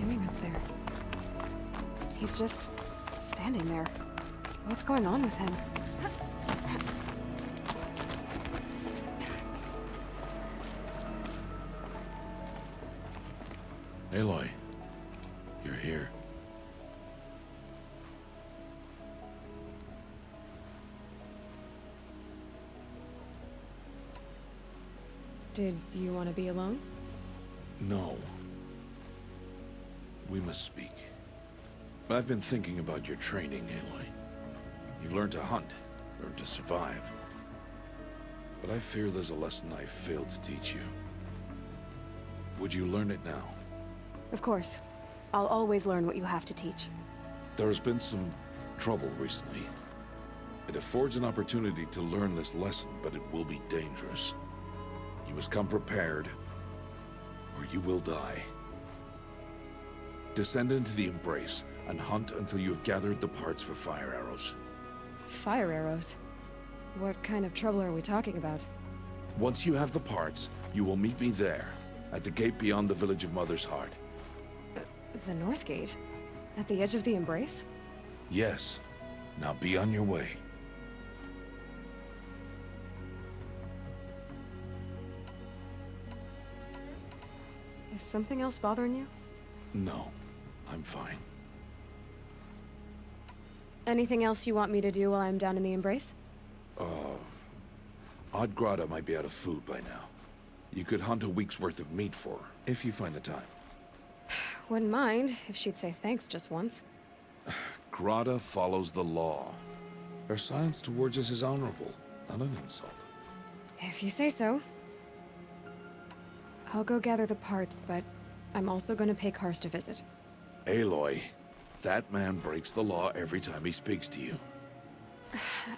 doing up there? He's just standing there. What's going on with him? Aloy, you're here. Did you want to be alone? No. We must speak. I've been thinking about your training, Aloy. You've learned to hunt, learned to survive. But I fear there's a lesson I failed to teach you. Would you learn it now? Of course. I'll always learn what you have to teach. There has been some trouble recently. It affords an opportunity to learn this lesson, but it will be dangerous. You must come prepared, or you will die. Descend into the Embrace, and hunt until you have gathered the parts for fire arrows. Fire arrows? What kind of trouble are we talking about? Once you have the parts, you will meet me there, at the gate beyond the village of Mother's Heart. The North Gate? At the edge of the Embrace? Yes. Now be on your way. Is something else bothering you? No, I'm fine. Anything else you want me to do while I'm down in the Embrace? Odd Grata might be out of food by now. You could hunt a week's worth of meat for her, if you find the time. Wouldn't mind if she'd say thanks just once. Grata follows the law. Her silence towards us is honorable, not an insult. If you say so. I'll go gather the parts, but I'm also going to pay Karst a visit. Aloy, that man breaks the law every time he speaks to you.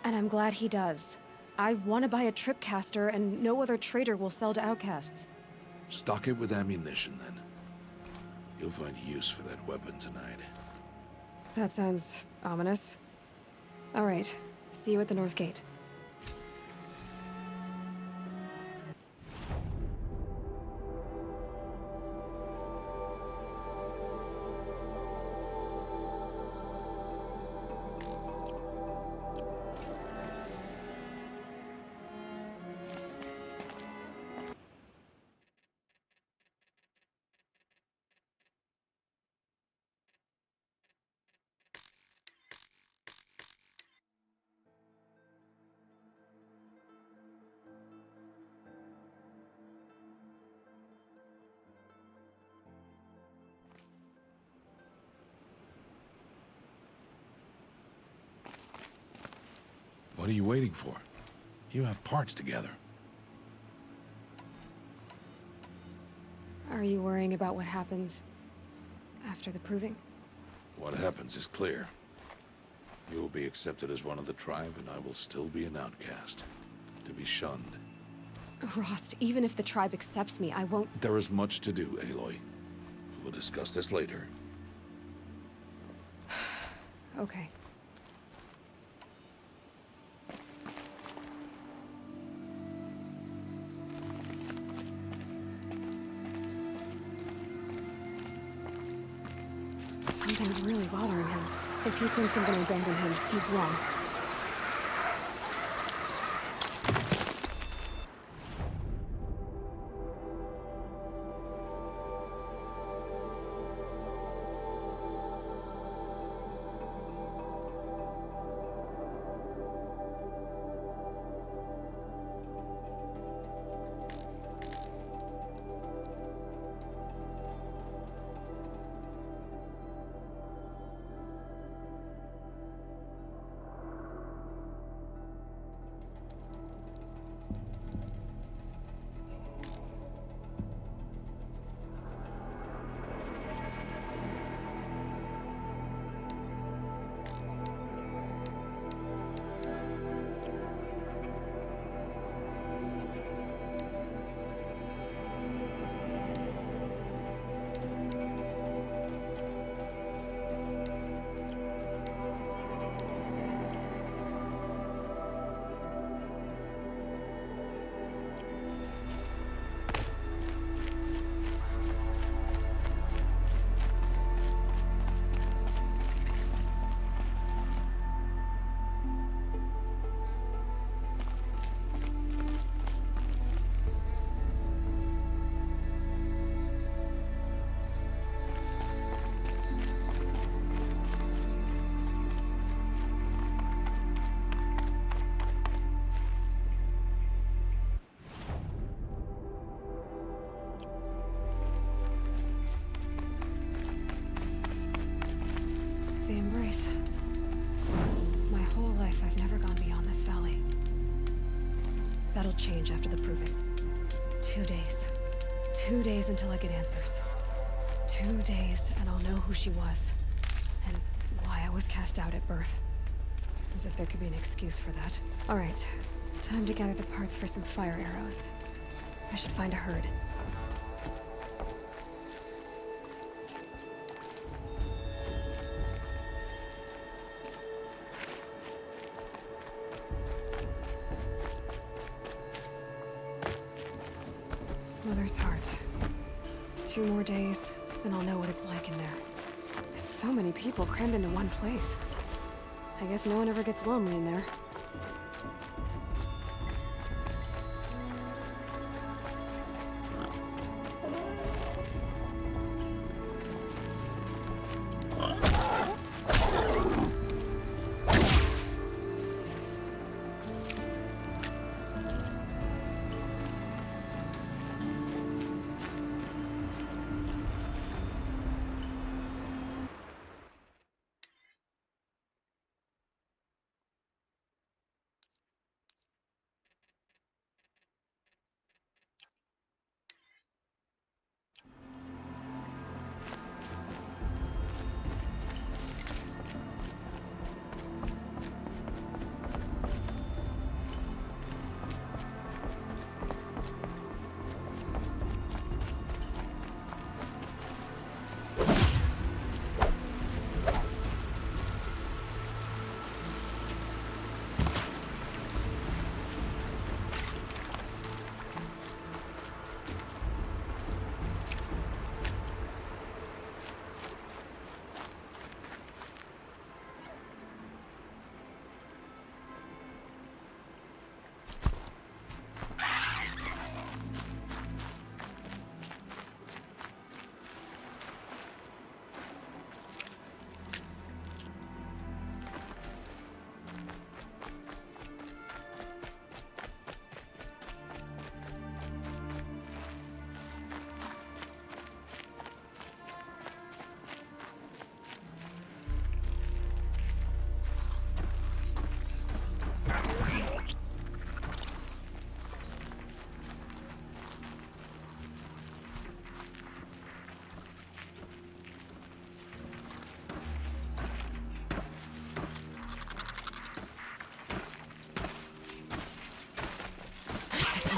And I'm glad he does. I want to buy a tripcaster, and no other trader will sell to outcasts. Stock it with ammunition, then. You'll find use for that weapon tonight. That sounds ominous. All right, see you at the North Gate. What are you waiting for? You have parts together. Are you worrying about what happens after the proving? What happens is clear. You will be accepted as one of the tribe, and I will still be an outcast. To be shunned. Rost, even if the tribe accepts me, I won't... There is much to do, Aloy. We will discuss this later. Okay. Something's really bothering him. If he thinks I'm gonna abandon him, he's wrong. that'll change after the proving. 2 days. 2 days until I get answers. 2 days, and I'll know who she was. And why I was cast out at birth. As if there could be an excuse for that. Alright, time to gather the parts for some fire arrows. I should find a herd. Mother's heart. 2 more days, then I'll know what it's like in there. It's so many people crammed into one place. I guess no one ever gets lonely in there.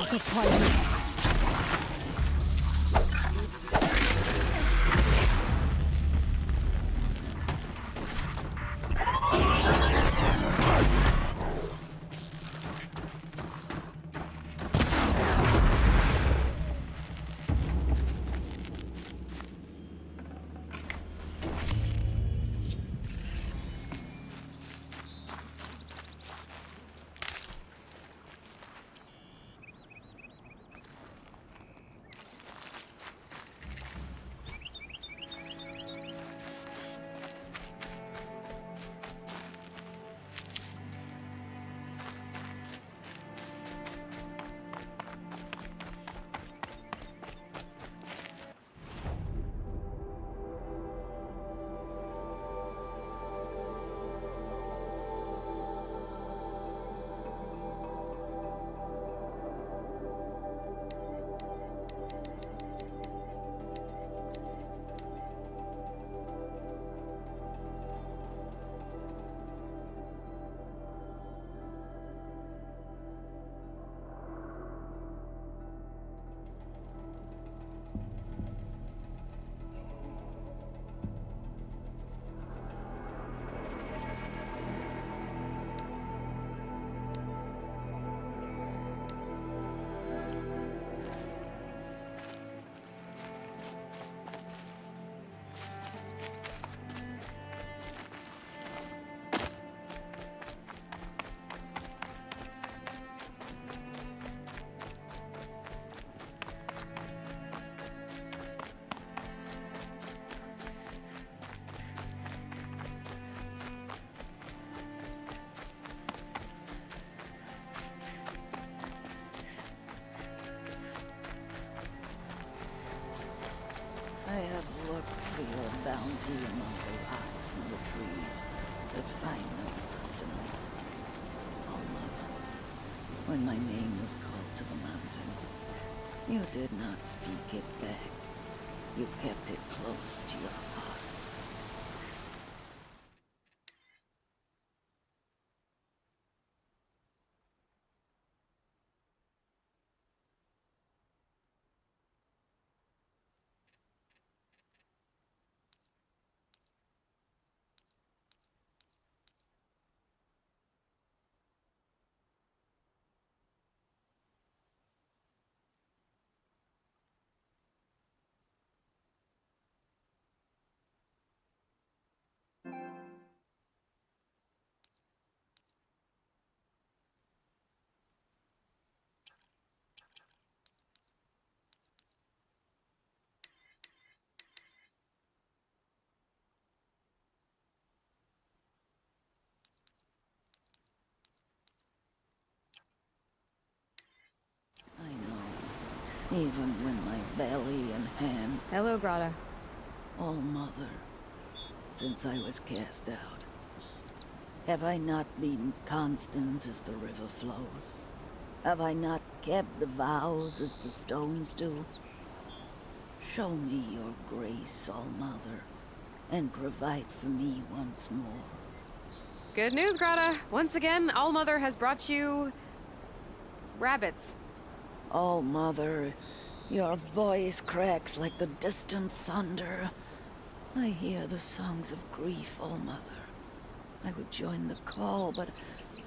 Go quietly. when my name was called to the mountain. You did not speak it back. You kept it close to your heart. I know, even when my belly and hand... Hello, Grata. Oh, Mother, since I was cast out, have I not been constant as the river flows? Have I not kept the vows as the stones do? Show me your grace, All-Mother, and provide for me once more. Good news, Grata. Once again, All-Mother has brought you... rabbits. All-Mother, your voice cracks like the distant thunder. I hear the songs of grief, All-Mother. I would join the call, but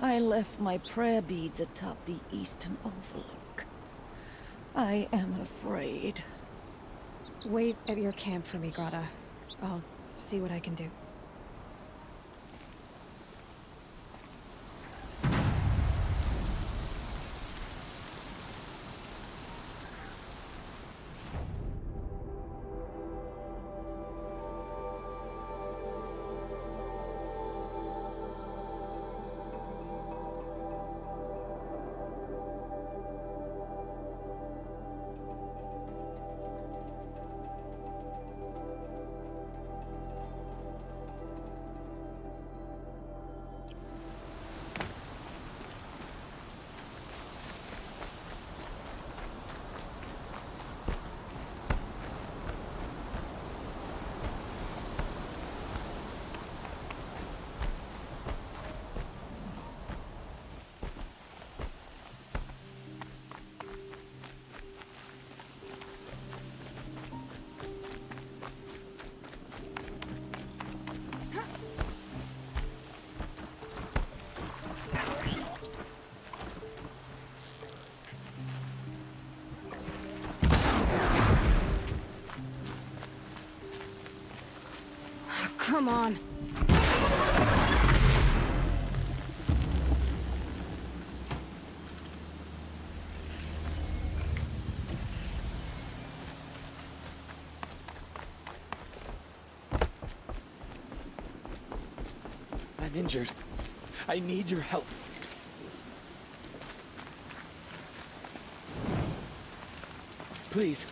I left my prayer beads atop the eastern overlook. I am afraid. Wait at your camp for me, Grata. I'll see what I can do. Come on. I'm injured. I need your help. Please,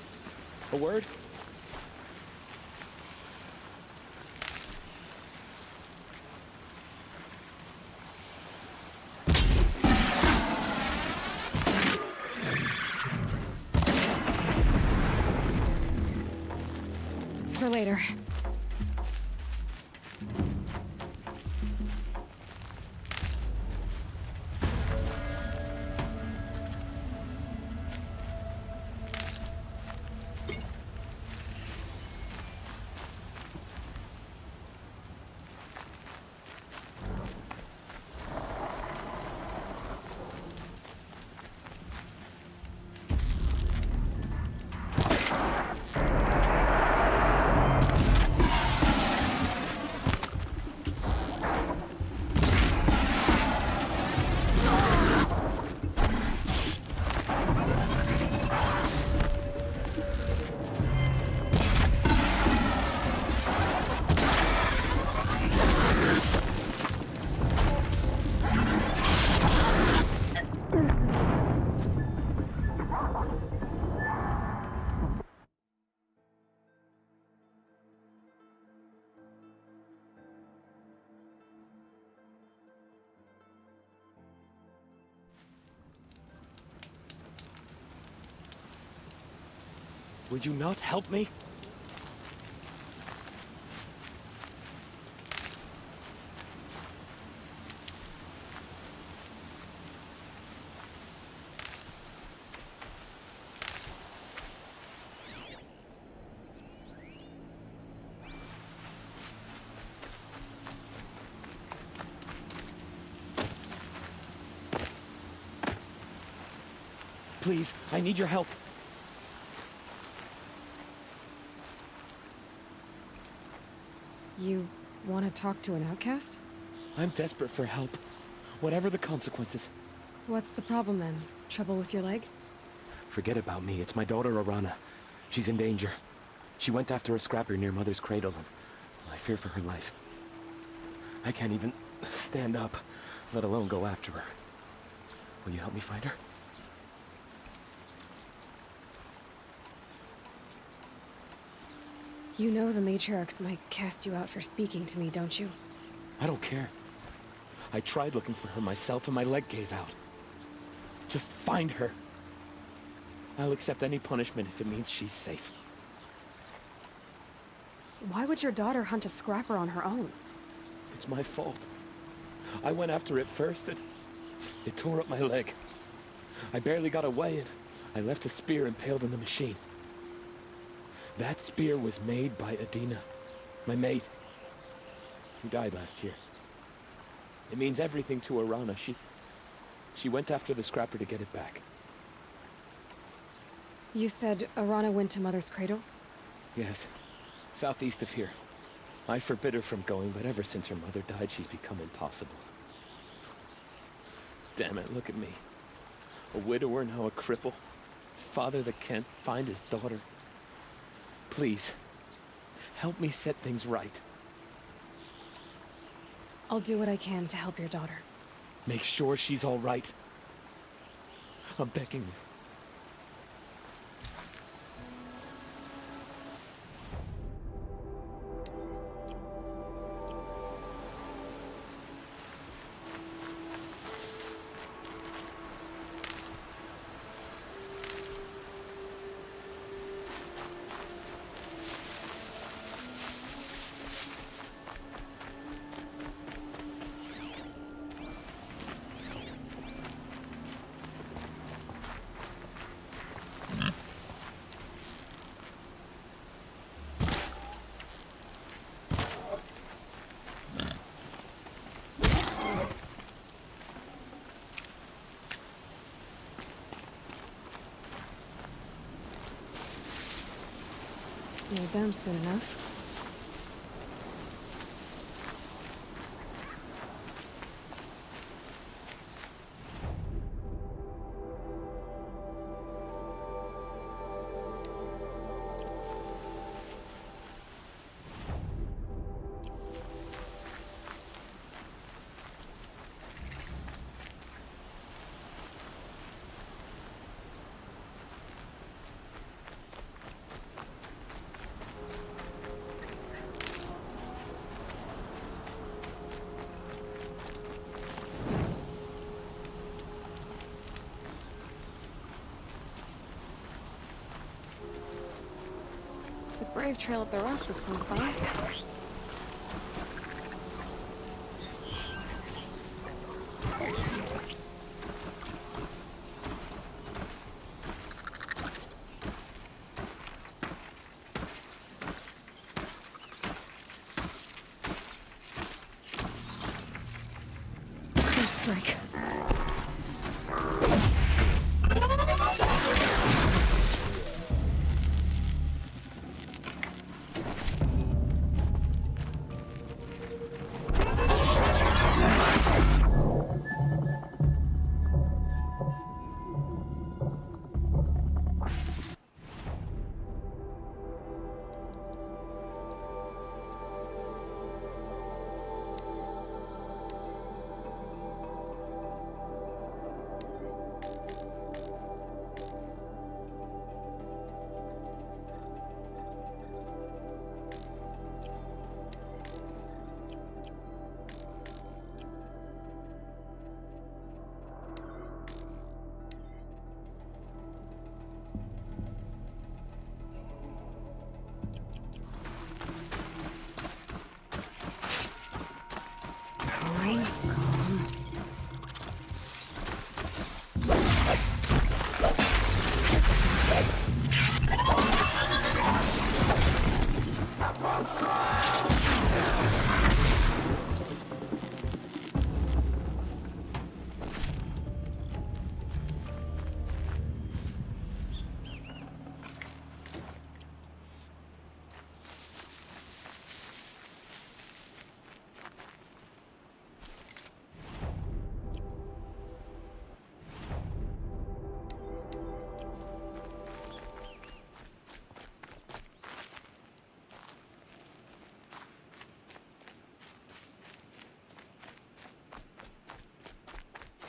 a word? For later. Would you not help me? Please, I need your help. You want to talk to an outcast? I'm desperate for help. Whatever the consequences. What's the problem then? Trouble with your leg? Forget about me. It's my daughter, Arana. She's in danger. She went after a scrapper near Mother's cradle, and I fear for her life. I can't even stand up, let alone go after her. Will you help me find her? You know the matriarchs might cast you out for speaking to me, don't you? I don't care. I tried looking for her myself and my leg gave out. Just find her. I'll accept any punishment if it means she's safe. Why would your daughter hunt a scrapper on her own? It's my fault. I went after it first and it tore up my leg. I barely got away and I left a spear impaled in the machine. That spear was made by Adina, my mate, who died last year. It means everything to Arana. She went after the scrapper to get it back. You said Arana went to Mother's cradle? Yes, southeast of here. I forbid her from going, but ever since her mother died, she's become impossible. Damn it, look at me. A widower, now a cripple. Father that can't find his daughter. Please, help me set things right. I'll do what I can to help your daughter. Make sure she's all right. I'm begging you. Need them soon enough. The Brave Trail up the rocks is close by. First strike.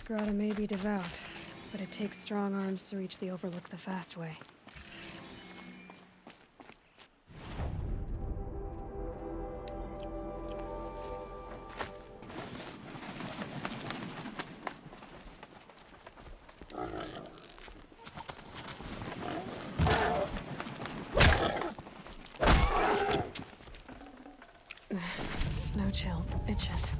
Grata may be devout, but it takes strong arms to reach the Overlook the fast way. Snow chill itches.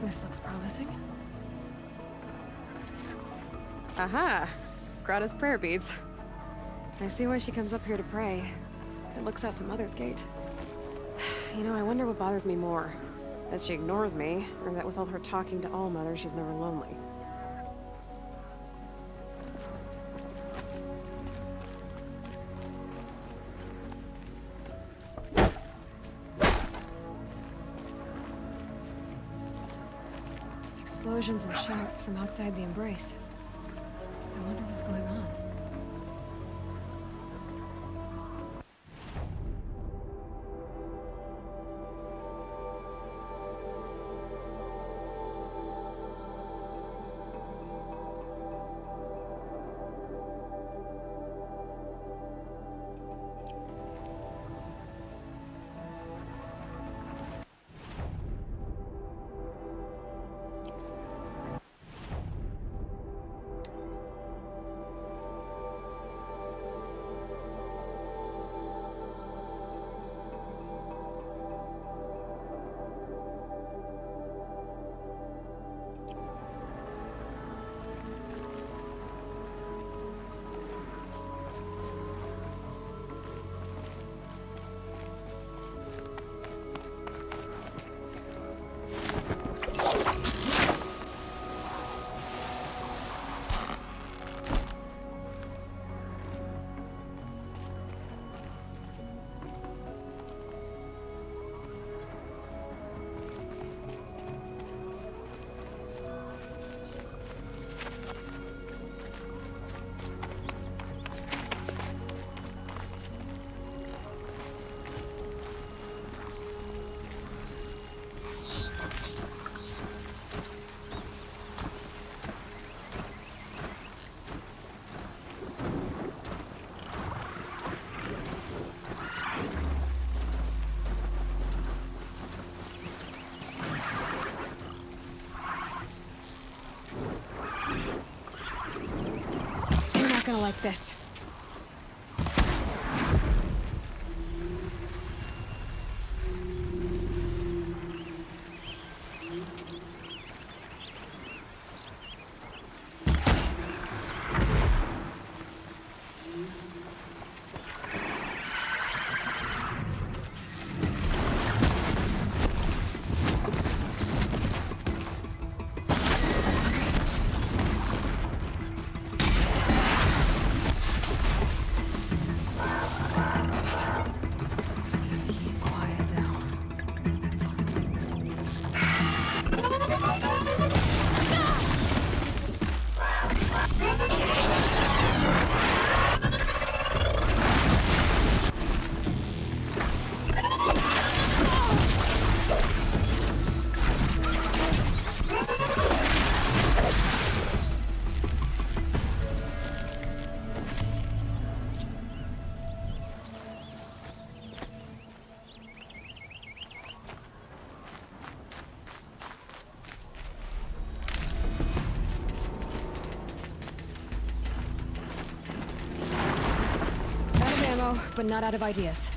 This looks promising. Aha! Grata's prayer beads. I see why she comes up here to pray. It looks out to Mother's Gate. You know, I wonder what bothers me more. That she ignores me, or that with all her talking to all mothers, she's never lonely. Explosions and shouts from outside the embrace. I wonder what's going on. like this. Quiet now. Out of ammo, but not out of ideas.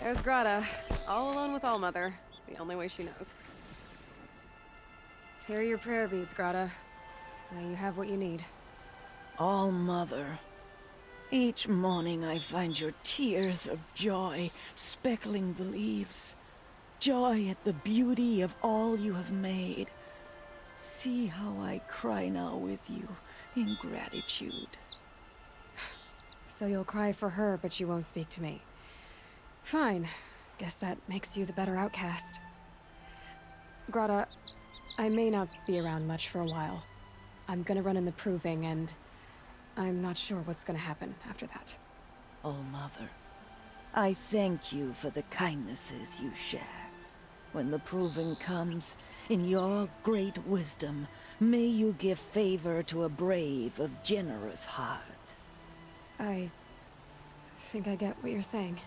There's Grata, all alone with Allmother, the only way she knows. Here are your prayer beads, Grata. Now you have what you need. All Mother. Each morning I find your tears of joy speckling the leaves. Joy at the beauty of all you have made. See how I cry now with you in gratitude. So you'll cry for her, but you won't speak to me. Fine. Guess that makes you the better outcast. Grata, I may not be around much for a while. I'm gonna run in the proving, and I'm not sure what's gonna happen after that. Oh, Mother, I thank you for the kindnesses you share. When the proving comes, in your great wisdom, may you give favor to a brave of generous heart. I think I get what you're saying.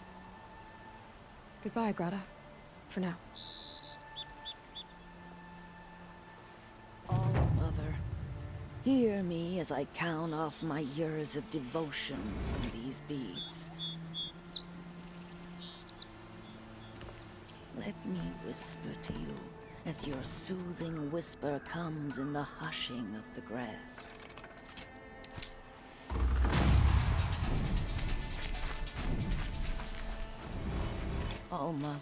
Goodbye, Grata. For now. Oh, Mother, hear me as I count off my years of devotion from these beads. Let me whisper to you as your soothing whisper comes in the hushing of the grass. Oh, Mother.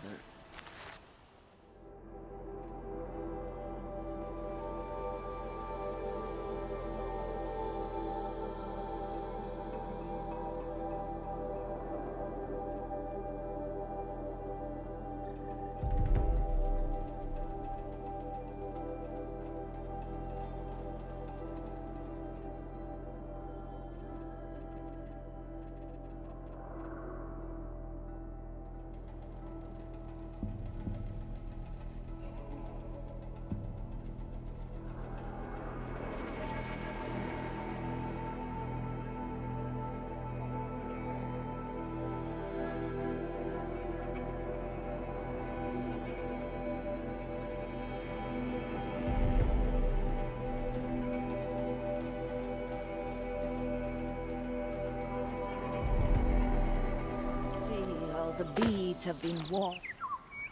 The beads have been worn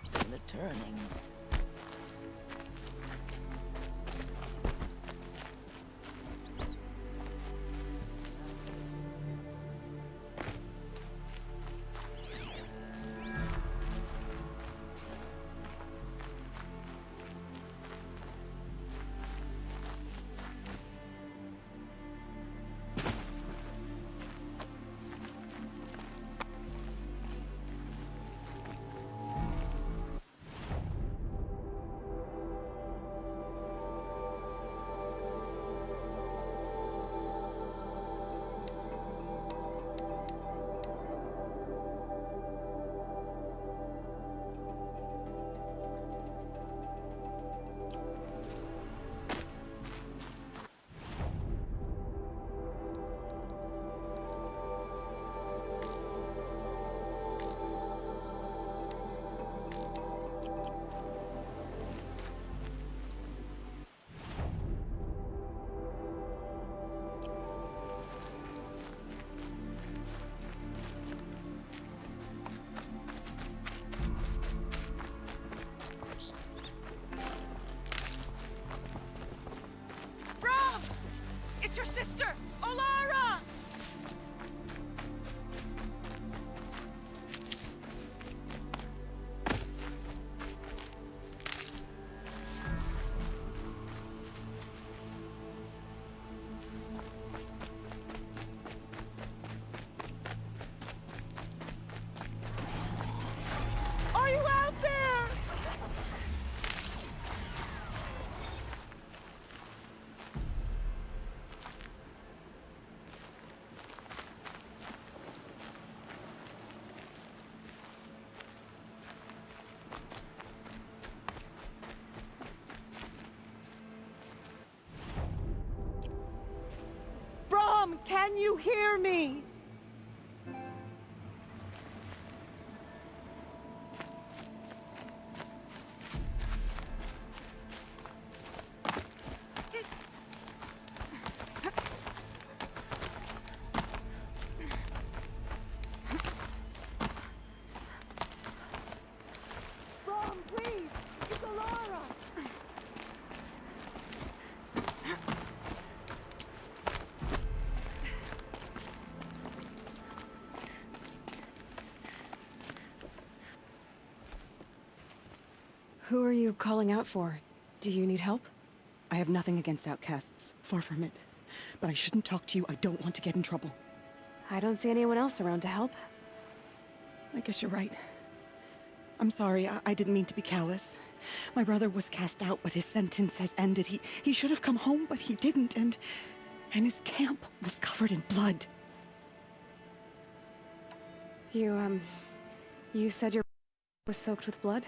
from the turning. Your sister, Olara! Are you out there? Can you hear me? Who are you calling out for? Do you need help? I have nothing against outcasts. Far from it. But I shouldn't talk to you. I don't want to get in trouble. I don't see anyone else around to help. I guess you're right. I'm sorry. I didn't mean to be callous. My brother was cast out, but his sentence has ended. He should have come home, but he didn't, and his camp was covered in blood. You said your was soaked with blood?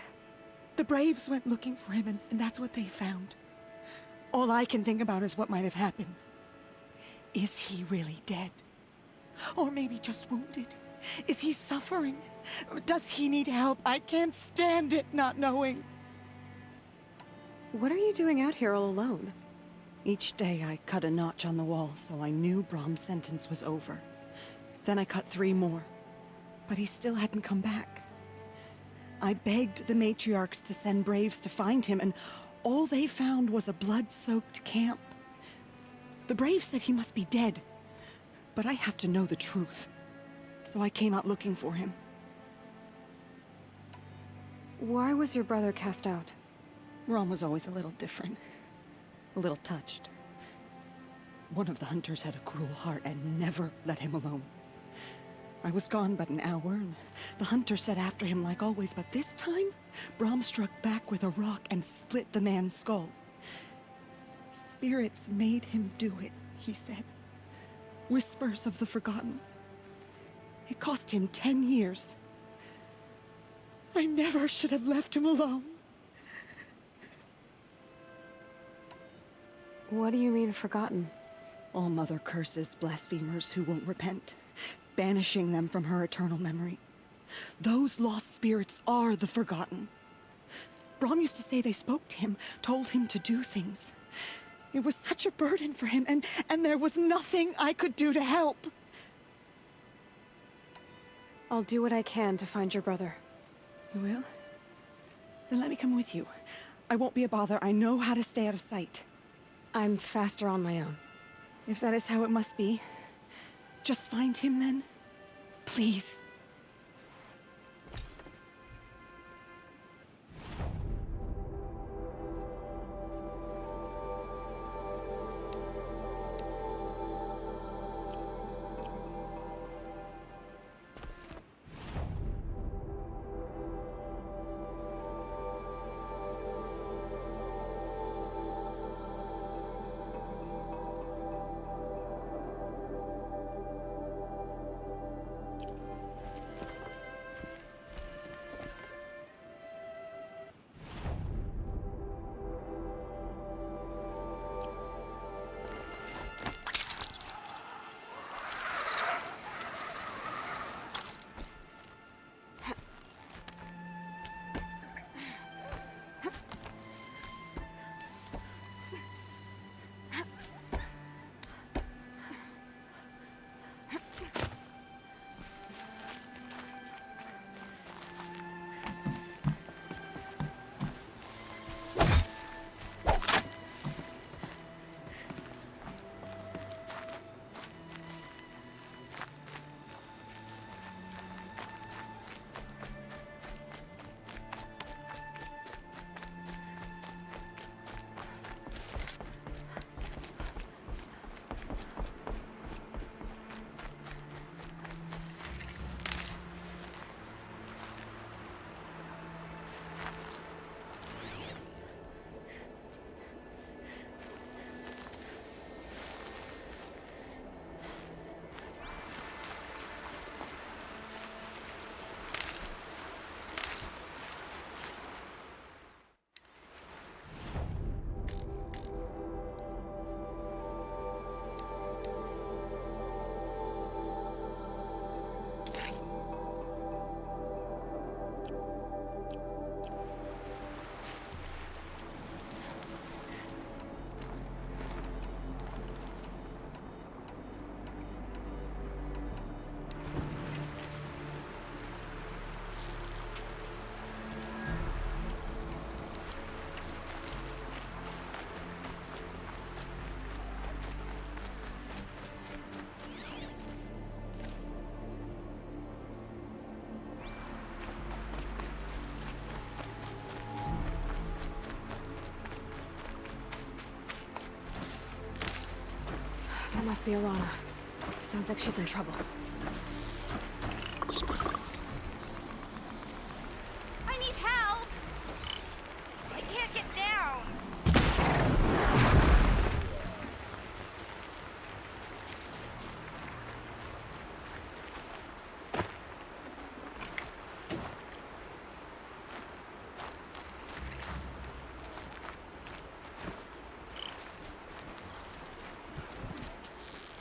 The Braves went looking for him, and that's what they found. All I can think about is what might have happened. Is he really dead? Or maybe just wounded? Is he suffering? Does he need help? I can't stand it not knowing. What are you doing out here all alone? Each day I cut a notch on the wall, so I knew Brahm's sentence was over. Then I cut 3 more. But he still hadn't come back. I begged the matriarchs to send Braves to find him, and all they found was a blood-soaked camp. The Braves said he must be dead, but I have to know the truth. So I came out looking for him. Why was your brother cast out? Rom was always a little different. A little touched. One of the hunters had a cruel heart and never let him alone. I was gone but an hour, and the hunter set after him like always, but this time, Brahm struck back with a rock and split the man's skull. Spirits made him do it, he said. Whispers of the forgotten. It cost him 10 years. I never should have left him alone. What do you mean, forgotten? All Mother curses blasphemers who won't repent, banishing them from her eternal memory. Those lost spirits are the forgotten. Brahm used to say they spoke to him, told him to do things. It was such a burden for him, and there was nothing I could do to help. I'll do what I can to find your brother. You will? Then let me come with you. I won't be a bother. I know how to stay out of sight. I'm faster on my own. If that is how it must be, just find him then. Please. That must be Alana. Sounds like she's in trouble. I need help! I can't get down!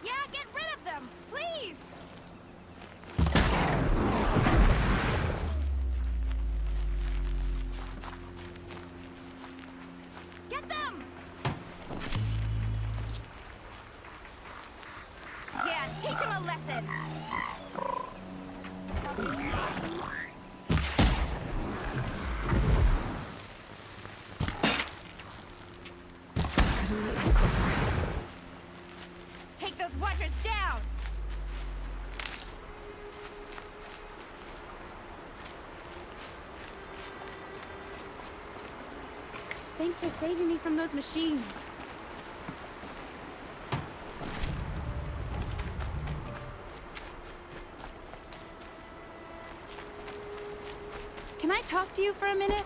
Yeah, get rid of them, please! Get them! Yeah, teach him a lesson! Take those watchers down! Thanks for saving me from those machines. Can I talk to you for a minute?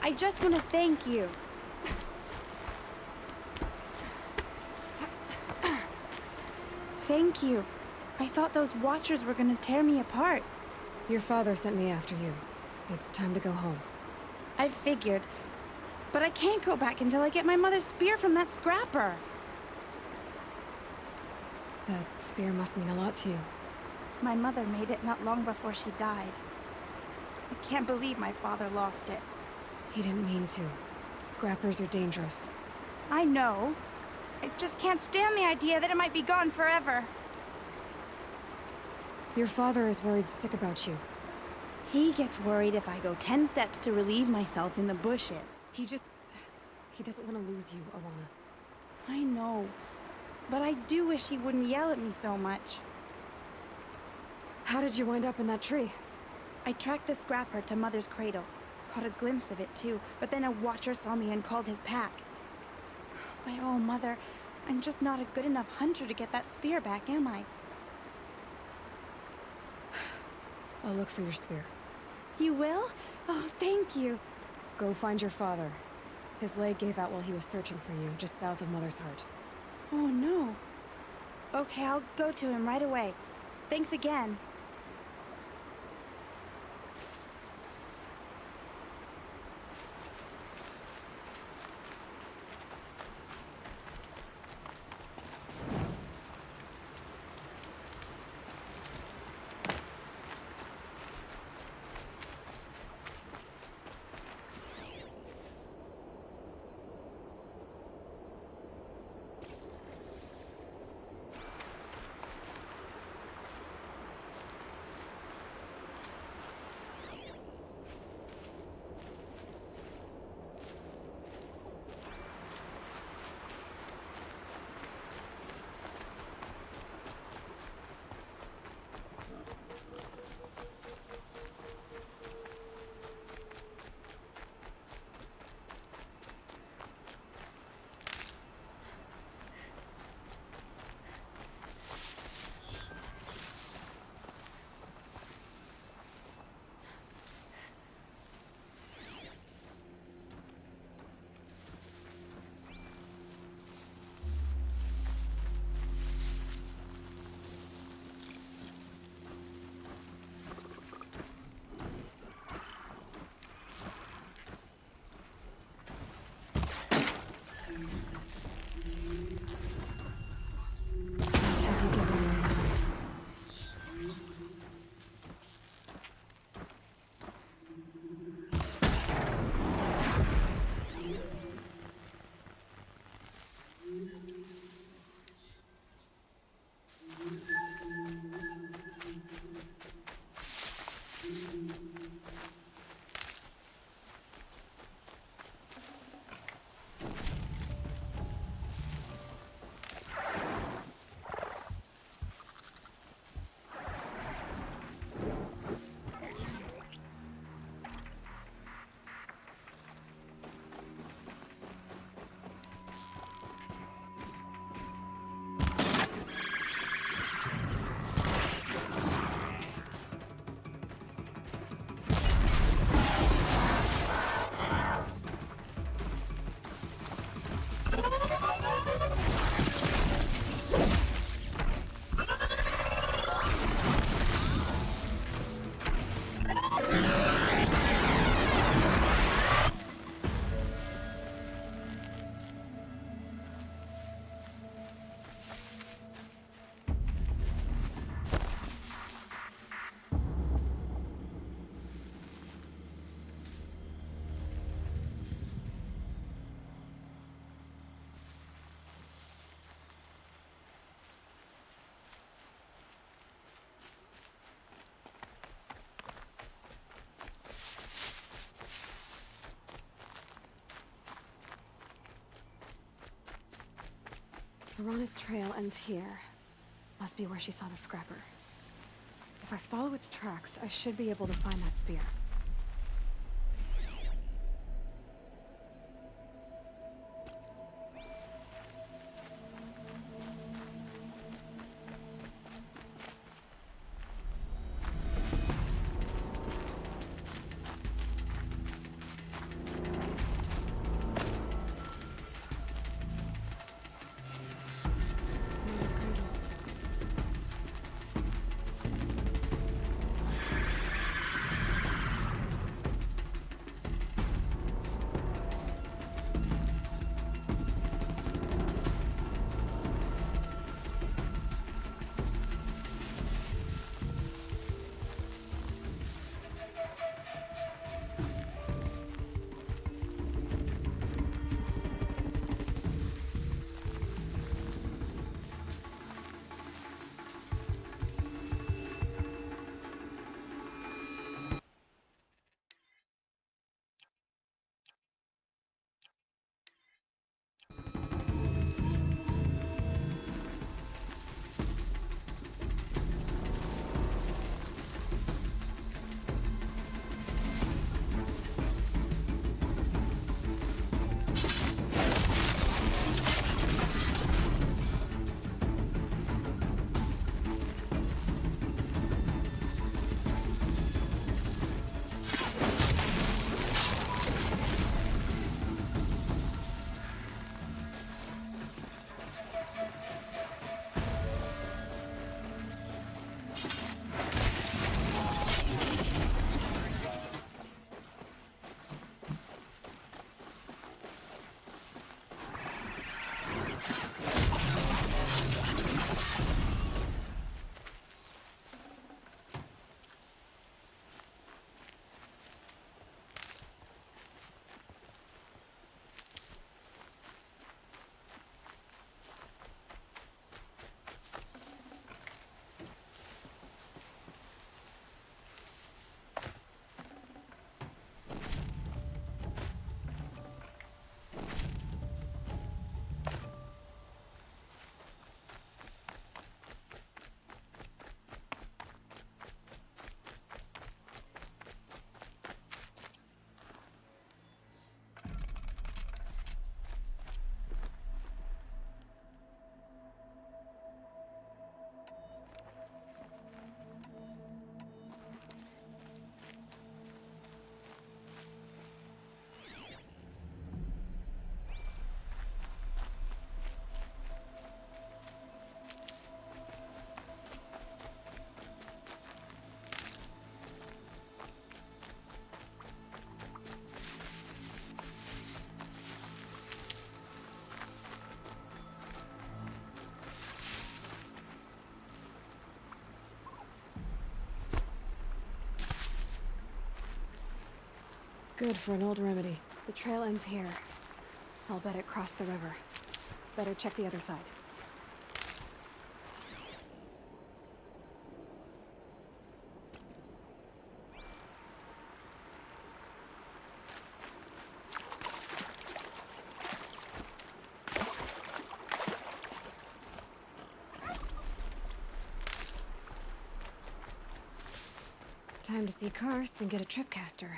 I just want to thank you. Thank you. I thought those watchers were gonna tear me apart. Your father sent me after you. It's time to go home. I figured. But I can't go back until I get my mother's spear from that scrapper. That spear must mean a lot to you. My mother made it not long before she died. I can't believe my father lost it. He didn't mean to. Scrappers are dangerous. I know. I just can't stand the idea that it might be gone forever. Your father is worried sick about you. He gets worried if I go 10 steps to relieve myself in the bushes. He doesn't want to lose you, Alana. I know. But I do wish he wouldn't yell at me so much. How did you wind up in that tree? I tracked the scrapper to Mother's cradle. Caught a glimpse of it too, but then a watcher saw me and called his pack. My oh, Mother, I'm just not a good enough hunter to get that spear back, am I? I'll look for your spear. You will? Oh, thank you. Go find your father. His leg gave out while he was searching for you, just south of Mother's Heart. Oh, no. Okay, I'll go to him right away. Thanks again. Verana's trail ends here. Must be where she saw the scrapper. If I follow its tracks, I should be able to find that spear. Mother's cradle. Good for an old remedy. The trail ends here. I'll bet it crossed the river. Better check the other side. Time to see Karst and get a tripcaster.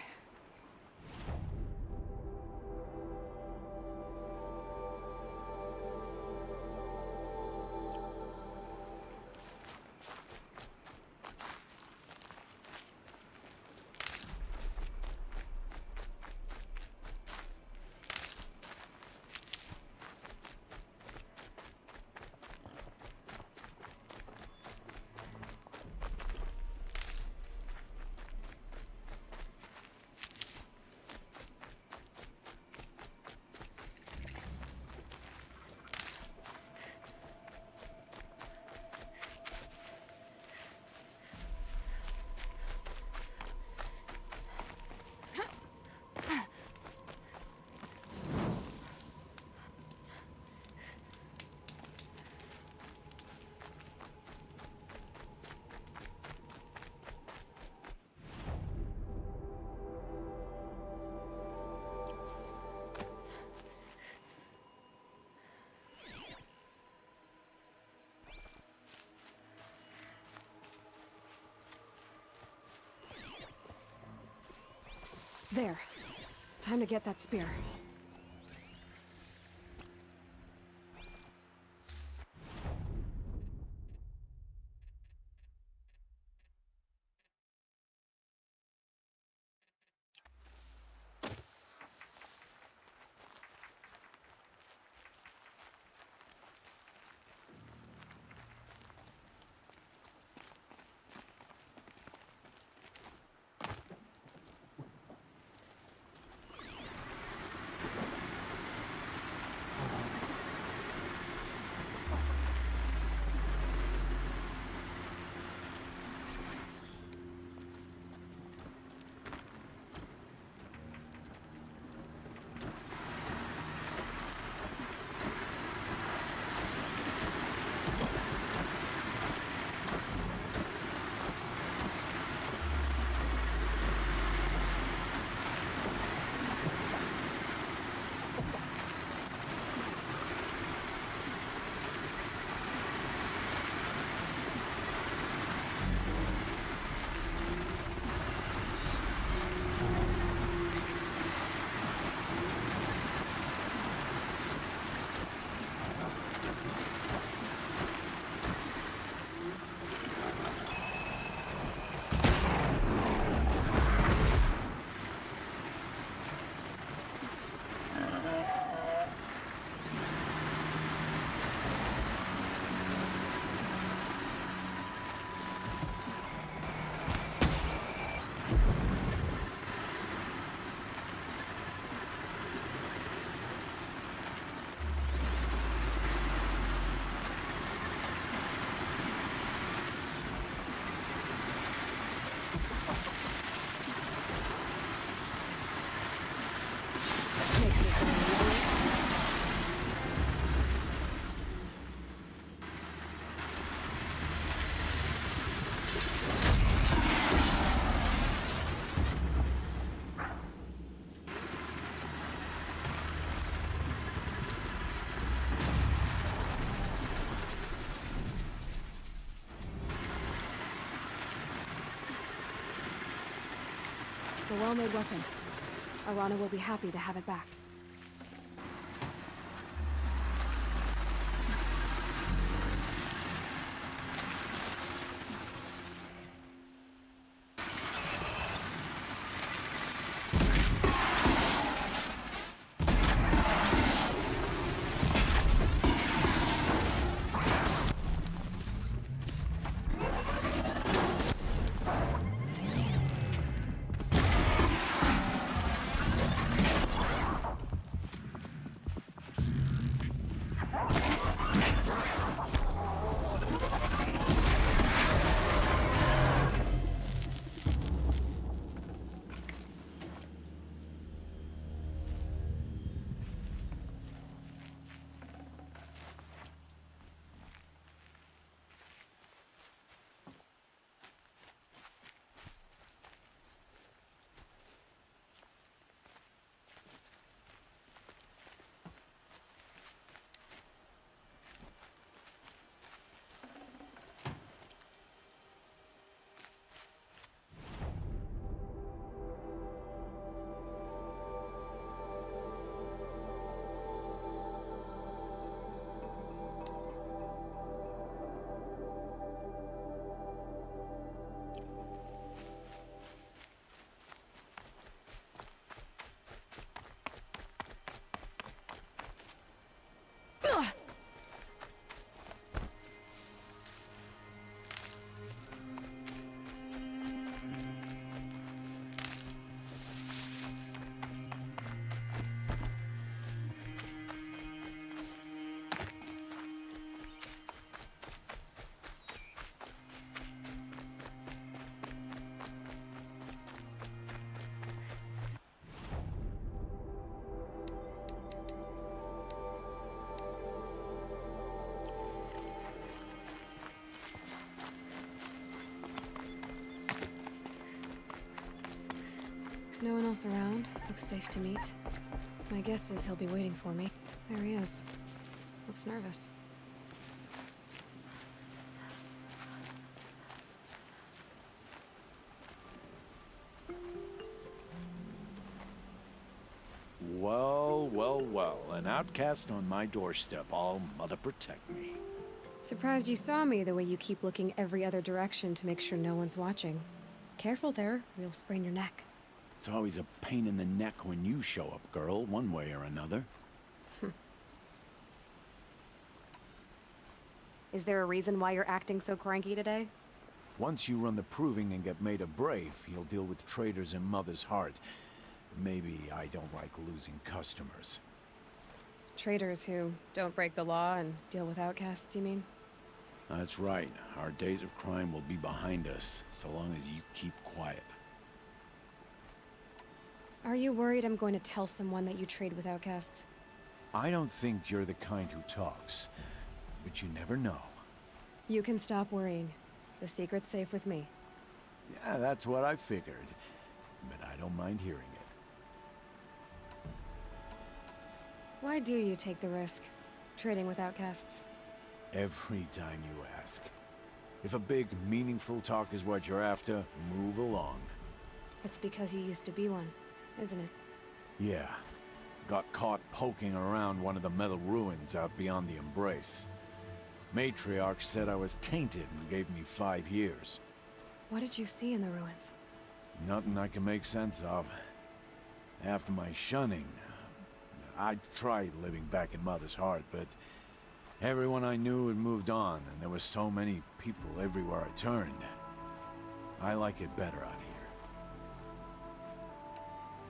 There. Time to get that spear. It's a well-made weapon. Arana will be happy to have it back. No one else around. Looks safe to meet. My guess is he'll be waiting for me. There he is. Looks nervous. Well, well, well. An outcast on my doorstep. All mother protect me. Surprised you saw me the way you keep looking every other direction to make sure no one's watching. Careful there, or you'll sprain your neck. It's always a pain in the neck when you show up, girl, one way or another. Is there a reason why you're acting so cranky today? Once you run the proving and get made a brave, you'll deal with traitors in Mother's heart. Maybe I don't like losing customers. Traitors who don't break the law and deal with outcasts, you mean? That's right. Our days of crime will be behind us, so long as you keep quiet. Are you worried I'm going to tell someone that you trade with outcasts? I don't think you're the kind who talks, but you never know. You can stop worrying. The secret's safe with me. Yeah, that's what I figured, but I don't mind hearing it. Why do you take the risk, trading with outcasts? Every time you ask. If a big, meaningful talk is what you're after, move along. It's because you used to be one, isn't it? Yeah. Got caught poking around one of the metal ruins out beyond the Embrace. Matriarch said I was tainted and gave me 5 years. What did you see in the ruins? Nothing I can make sense of. After my shunning, I tried living back in Mother's heart, but everyone I knew had moved on, and there were so many people everywhere I turned. I like it better out here.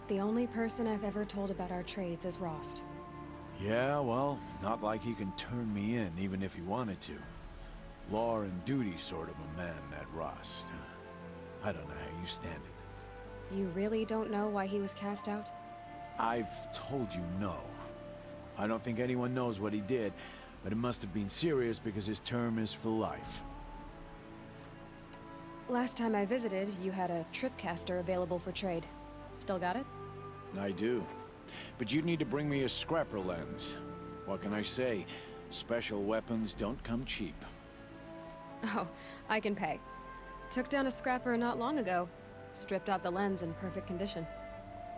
The only person I've ever told about our trades is Rost. Yeah, well, not like he can turn me in, even if he wanted to. Law and duty sort of a man, that Rost. I don't know how you stand it. You really don't know why he was cast out? I've told you no. I don't think anyone knows what he did, but it must have been serious because his term is for life. Last time I visited, you had a tripcaster available for trade. Still got it? I do. But you'd need to bring me a scrapper lens. What can I say? Special weapons don't come cheap. Oh, I can pay. Took down a scrapper not long ago. Stripped out the lens in perfect condition.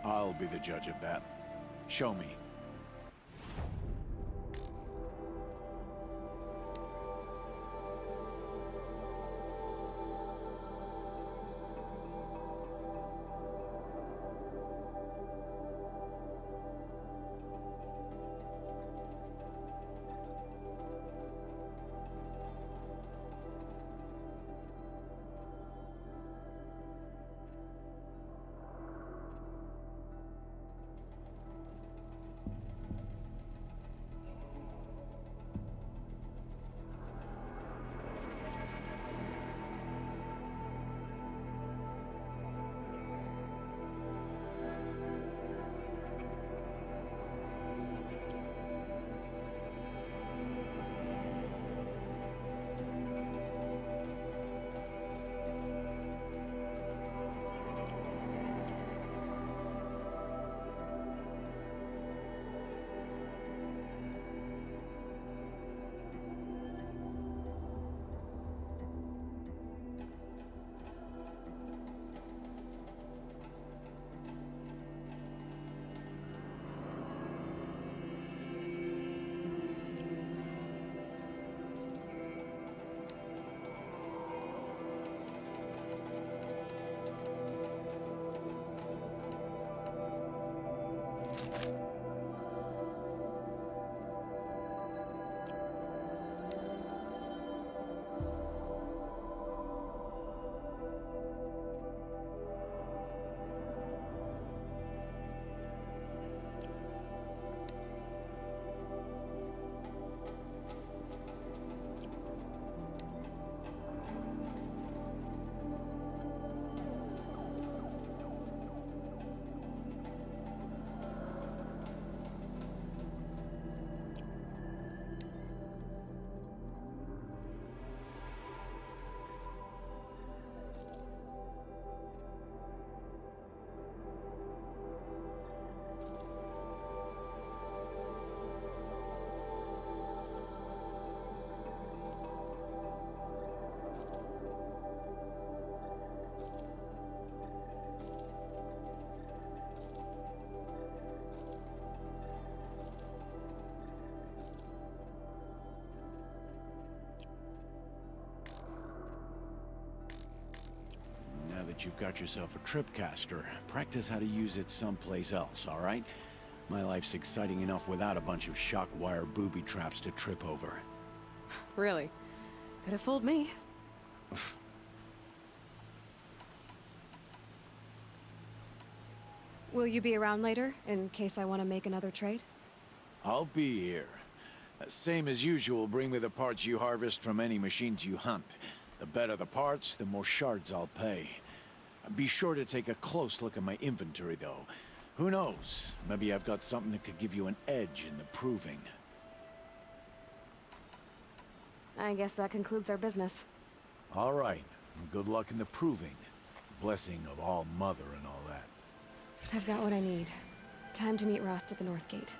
I'll be the judge of that. Show me. that you've got yourself a tripcaster, practice how to use it someplace else, all right? My life's exciting enough without a bunch of shock wire booby traps to trip over. Really? Could have fooled me. Will you be around later, in case I want to make another trade? I'll be here. Same as usual, bring me the parts you harvest from any machines you hunt. The better the parts, the more shards I'll pay. Be sure to take a close look at my inventory, though. Who knows? Maybe I've got something that could give you an edge in the proving. I guess that concludes our business. All right. Good luck in the proving. Blessing of All Mother and all that. I've got what I need. Time to meet Rost at the North Gate.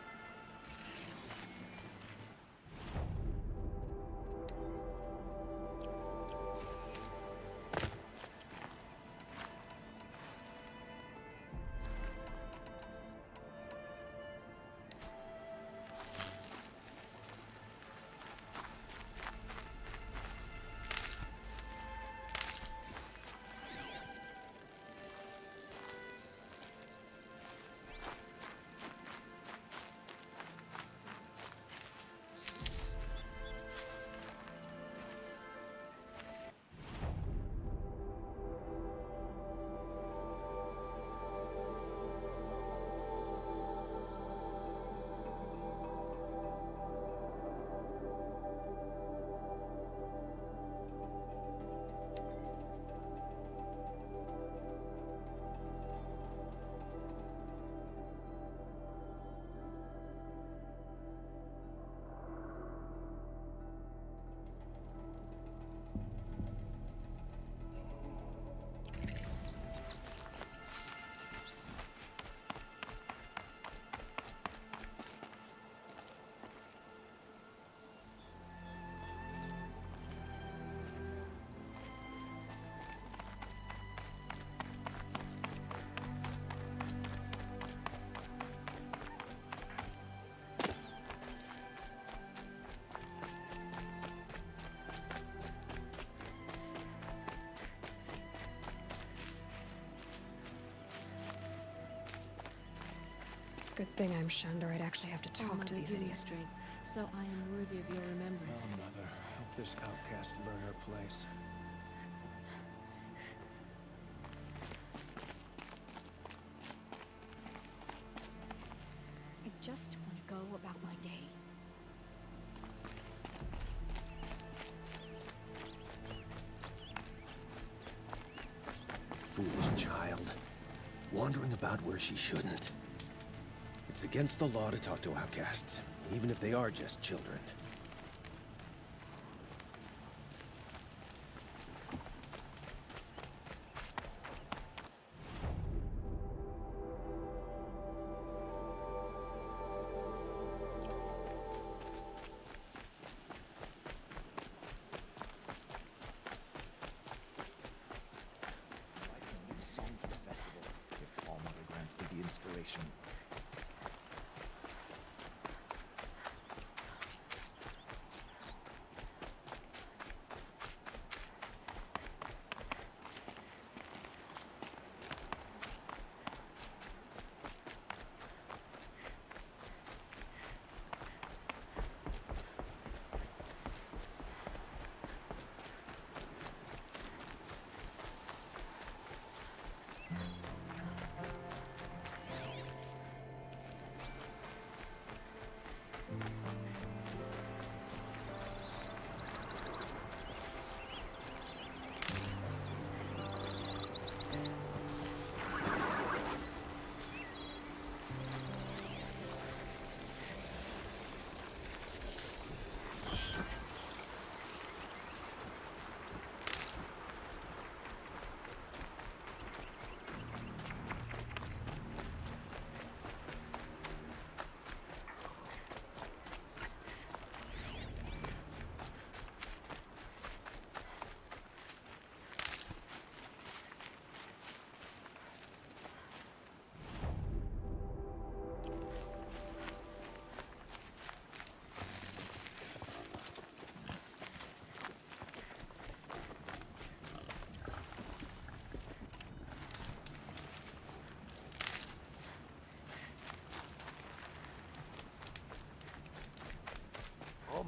Good thing I'm shunned, or I'd actually have to talk to these idiots. Strength, so I am worthy of your remembrance. Oh, Mother, help this outcast learn her place. I just want to go about my day. Foolish child. Wandering about where she shouldn't. It's against the law to talk to outcasts, even if they are just children.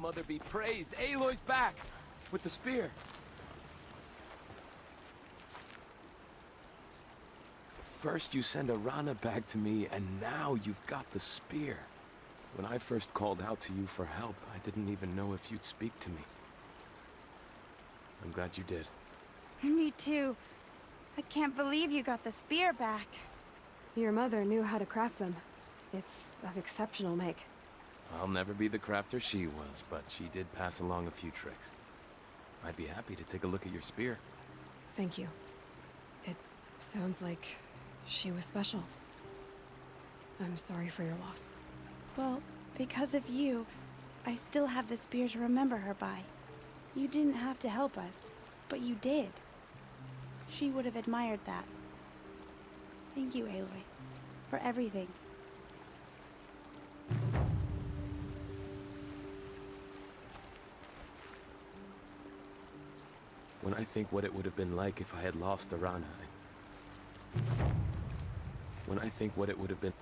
Mother be praised. Aloy's back! With the spear. First you send Arana back to me, and now you've got the spear. When I first called out to you for help, I didn't even know if you'd speak to me. I'm glad you did. Me too. I can't believe you got the spear back. Your mother knew how to craft them. It's of exceptional make. I'll never be the crafter she was, but she did pass along a few tricks. I'd be happy to take a look at your spear. Thank you. It sounds like she was special. I'm sorry for your loss. Well, because of you, I still have the spear to remember her by. You didn't have to help us, but you did. She would have admired that. Thank you, Aloy, for everything. When I think what it would have been like if I had lost Arana, when I think what it would have been...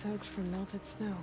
soaked from melted snow.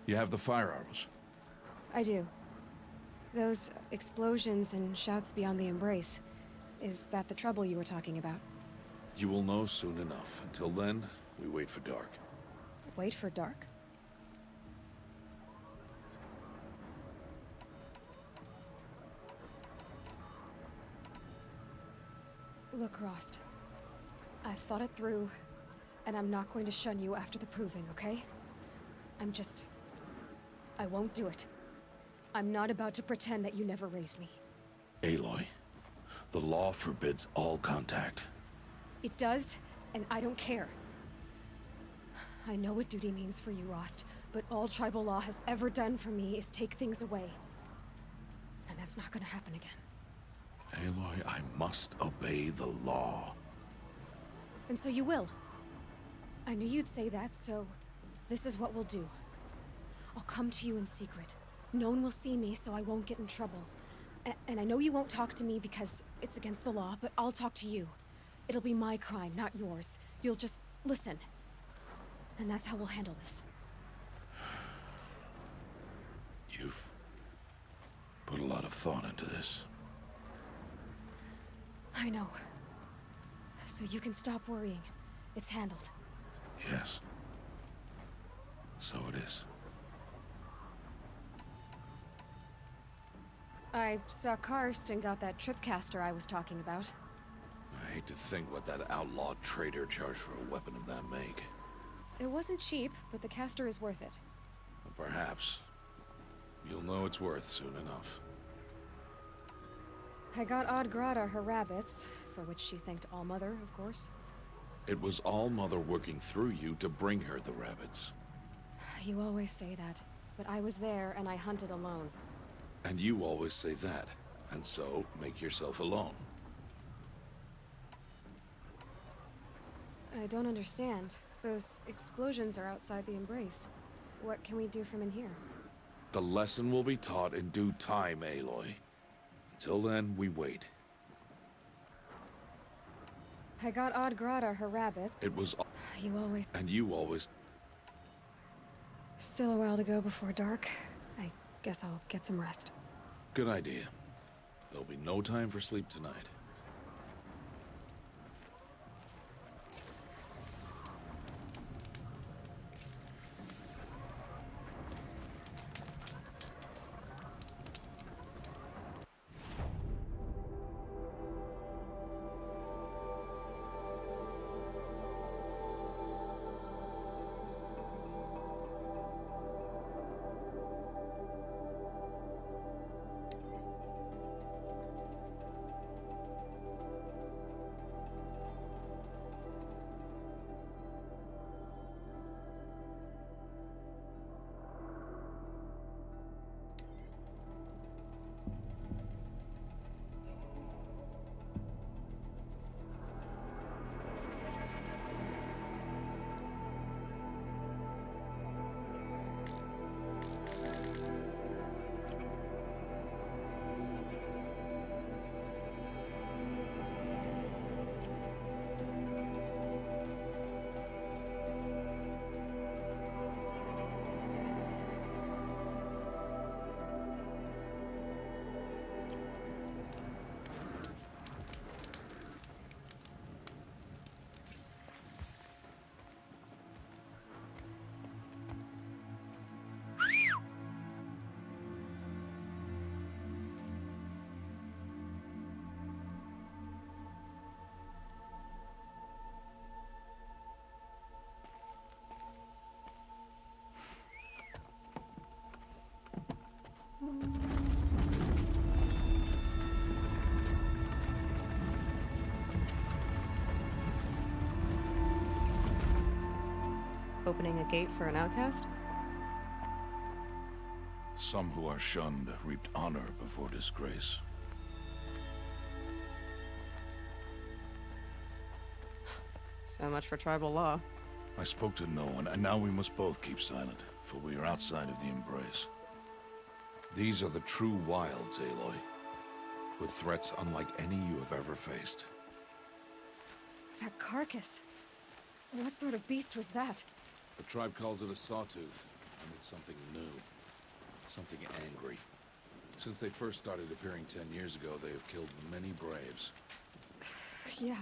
You have the fire arrows. I do. Those explosions and shouts beyond the embrace. Is that the trouble you were talking about? You will know soon enough. Until then, we wait for dark. Wait for dark? Look, Rost. I've thought it through, and I'm not going to shun you after the proving, okay? I won't do it. I'm not about to pretend that you never raised me. Aloy, the law forbids all contact. It does, and I don't care. I know what duty means for you, Rost, but all tribal law has ever done for me is take things away. And that's not gonna happen again. Aloy, I must obey the law. And so you will. I knew you'd say that, so this is what we'll do. I'll come to you in secret. No one will see me, so I won't get in trouble. And I know you won't talk to me because it's against the law, but I'll talk to you. It'll be my crime, not yours. You'll just listen. And that's how we'll handle this. You've put a lot of thought into this. I know. So you can stop worrying. It's handled. Yes. So it is. I saw Karst and got that tripcaster I was talking about. I hate to think what that outlaw trader charged for a weapon of that make. It wasn't cheap, but the caster is worth it. Well, perhaps. You'll know it's worth soon enough. I got Odd Grata her rabbits, for which she thanked Allmother, of course. It was All-Mother working through you to bring her the rabbits. You always say that, but I was there and I hunted alone. And you always say that, and so make yourself alone. I don't understand. Those explosions are outside the embrace. What can we do from in here? The lesson will be taught in due time, Aloy. Until then, we wait. I got Odd Grata her rabbit. It was... You always... And you always... Still a while to go before dark. I guess I'll get some rest. Good idea. There'll be no time for sleep tonight. opening a gate for an outcast? Some who are shunned reaped honor before disgrace. So much for tribal law. I spoke to no one, and now we must both keep silent, for we are outside of the embrace. These are the true wilds, Aloy, with threats unlike any you have ever faced. That carcass. What sort of beast was that? The tribe calls it a sawtooth, and it's something new. Something angry. Since they first started appearing 10 years ago, they have killed many braves. Yeah.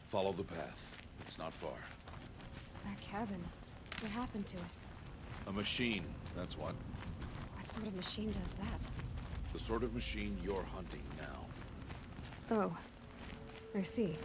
Follow the path. It's not far. That cabin. What happened to it? A machine, that's what. What sort of machine does that? The sort of machine you're hunting now. Oh. I see.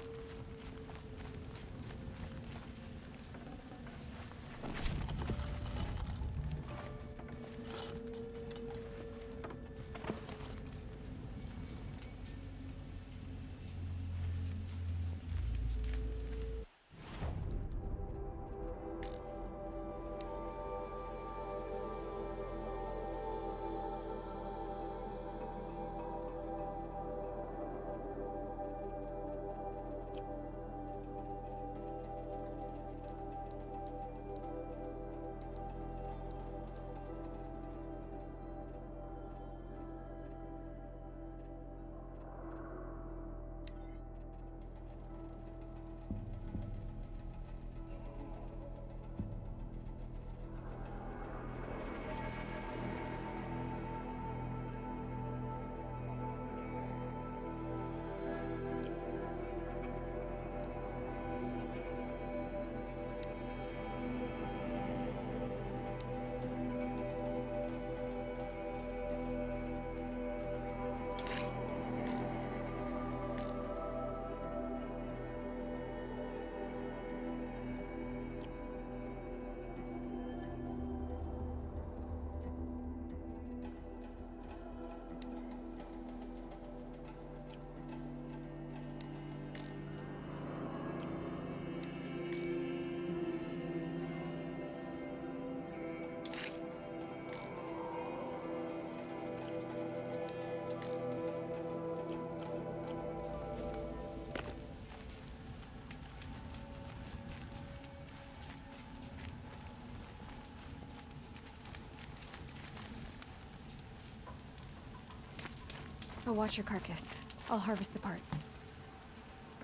I'll watch your carcass. I'll harvest the parts.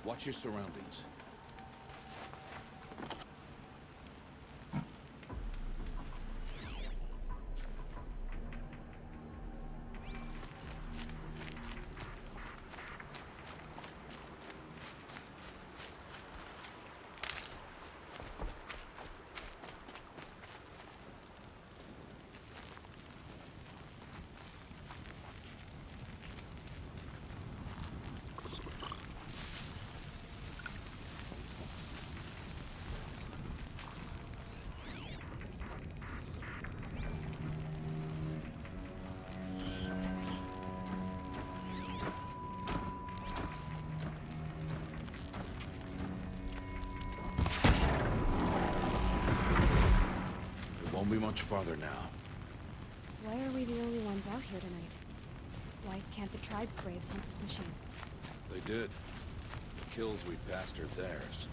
Watch your surroundings. Won't be much farther now. Why are we the only ones out here tonight? Why can't the tribe's braves hunt this machine? They did. The kills we passed are theirs.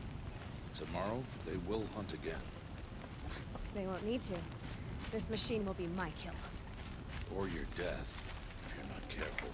Tomorrow, they will hunt again. They won't need to. This machine will be my kill. Or your death, if you're not careful.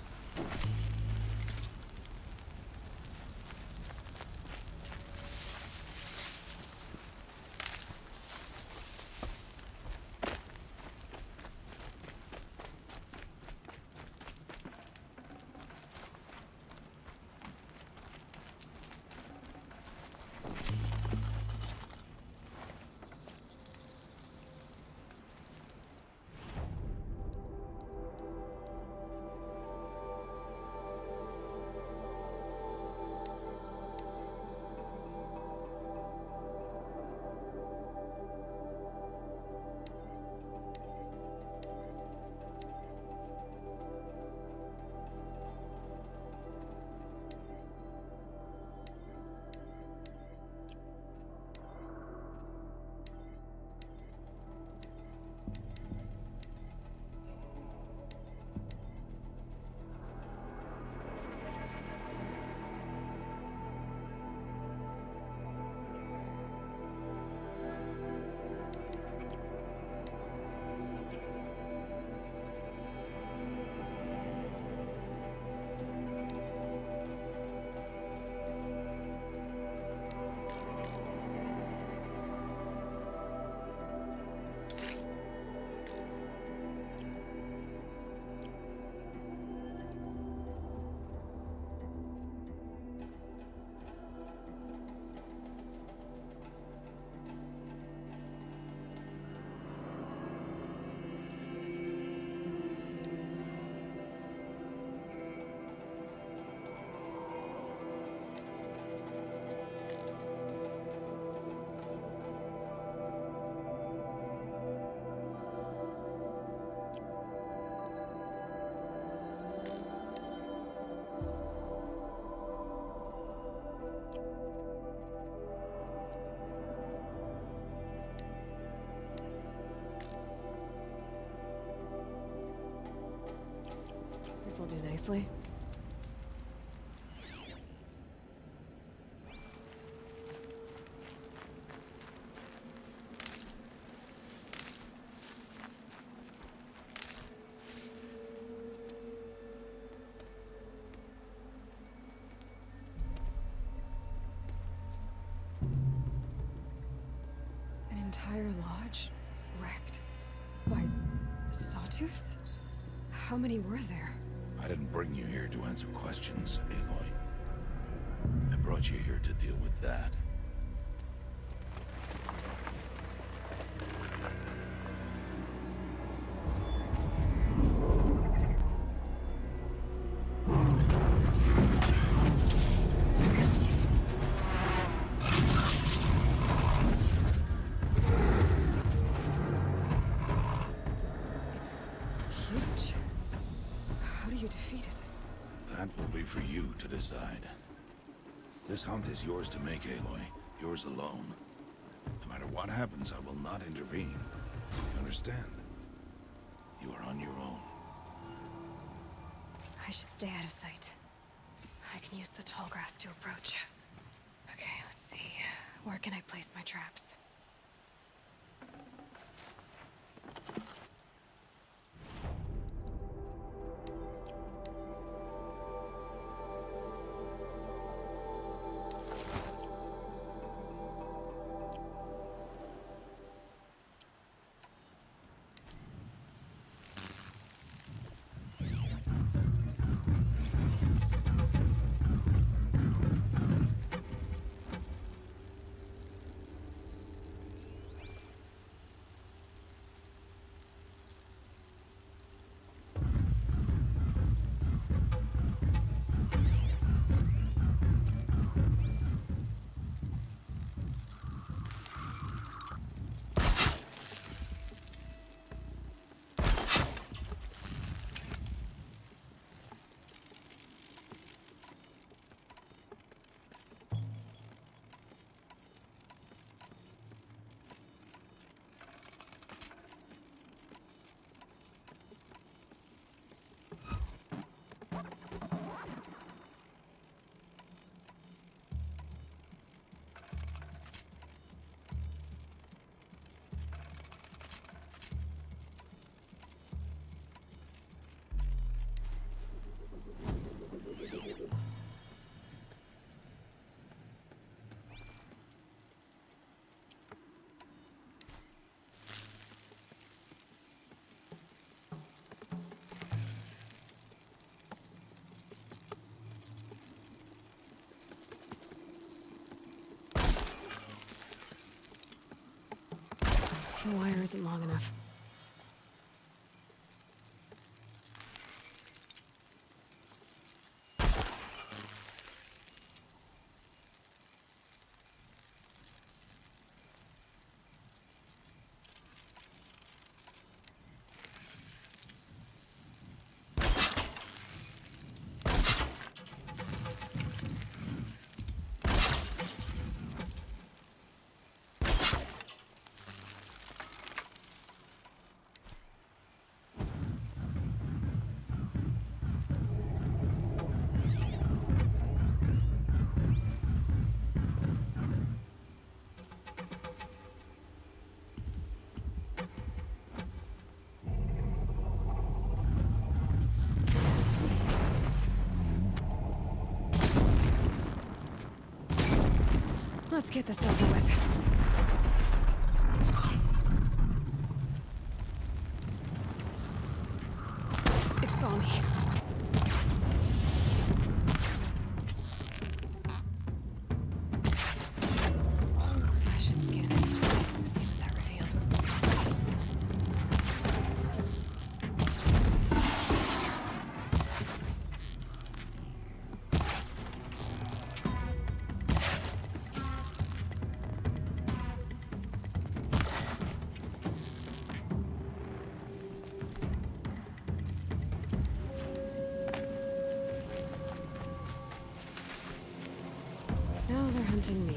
This will do nicely. An entire lodge wrecked by sawtooths? How many were there? I didn't bring you here to answer questions, Aloy. I brought you here to deal with that. Huge. How do you defeat it? That will be for you to decide. This hunt is yours to make, Aloy. Yours alone. No matter what happens, I will not intervene. You understand? You are on your own. I should stay out of sight. I can use the tall grass to approach. Okay, let's see. Where can I place my traps? The wire isn't long enough. Let's get this over with. It saw me. I should scan it. See what that reveals. Now they're hunting me.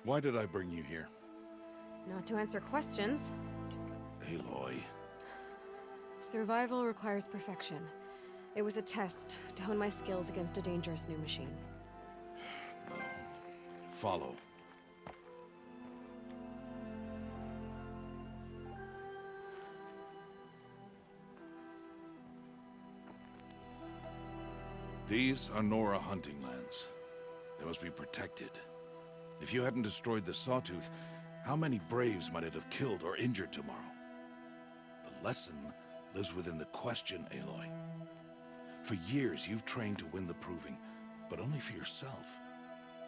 Why did I bring you here? Not to answer questions. Aloy. Survival requires perfection. It was a test to hone my skills against a dangerous new machine. Follow. These are Nora hunting lands. They must be protected. If you hadn't destroyed the Sawtooth, how many Braves might it have killed or injured tomorrow? The lesson lives within the question, Aloy. For years, you've trained to win the Proving, but only for yourself.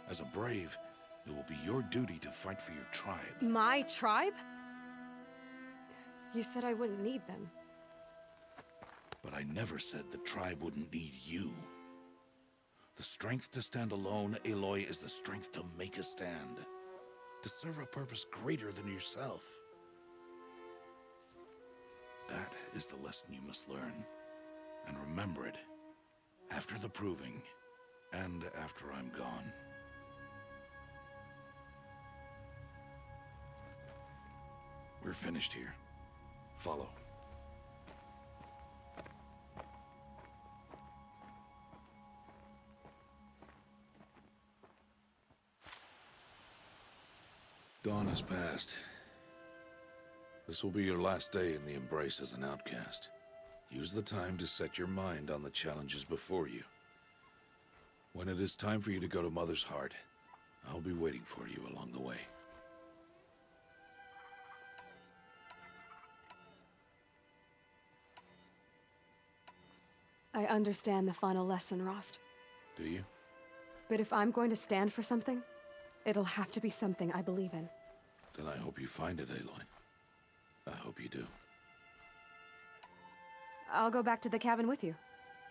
As a Brave, it will be your duty to fight for your tribe. My tribe? You said I wouldn't need them. But I never said the tribe wouldn't need you. The strength to stand alone, Aloy, is the strength to make a stand. To serve a purpose greater than yourself. That is the lesson you must learn. And remember it. After the Proving, and after I'm gone. We're finished here. Follow. Dawn has passed. This will be your last day in the Embrace as an outcast. Use the time to set your mind on the challenges before you. When it is time for you to go to Mother's Heart, I'll be waiting for you along the way. I understand the final lesson, Rost. Do you? But if I'm going to stand for something, it'll have to be something I believe in. Then I hope you find it, Aloy. I hope you do. I'll go back to the cabin with you.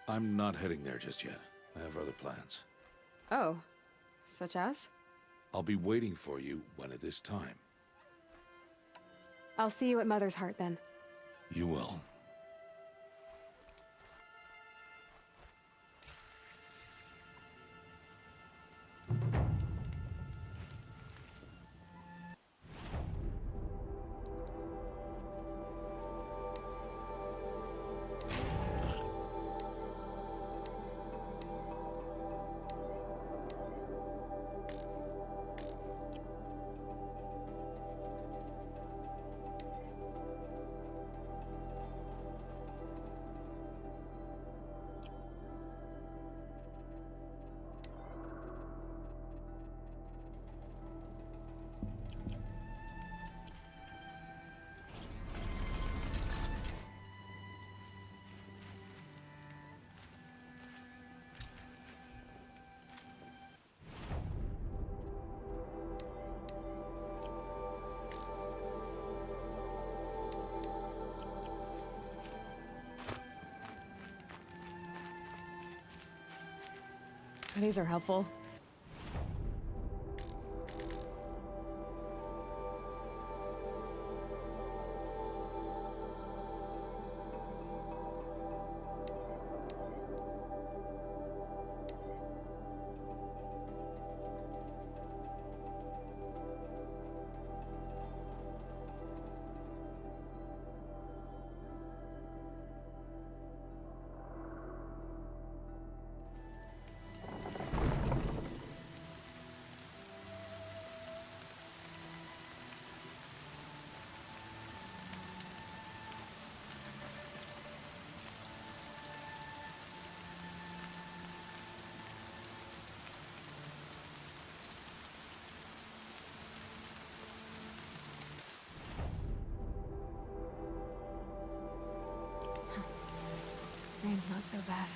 I'm not heading there just yet. I have other plans. Oh, such as? I'll be waiting for you when it is time. I'll see you at Mother's Heart then. You will. These are helpful. Rain's not so bad.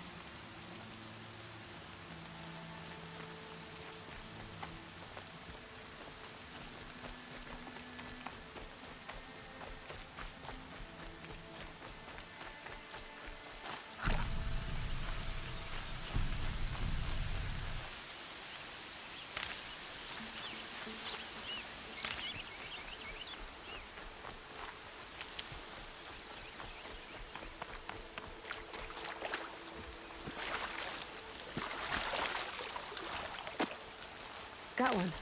Got one.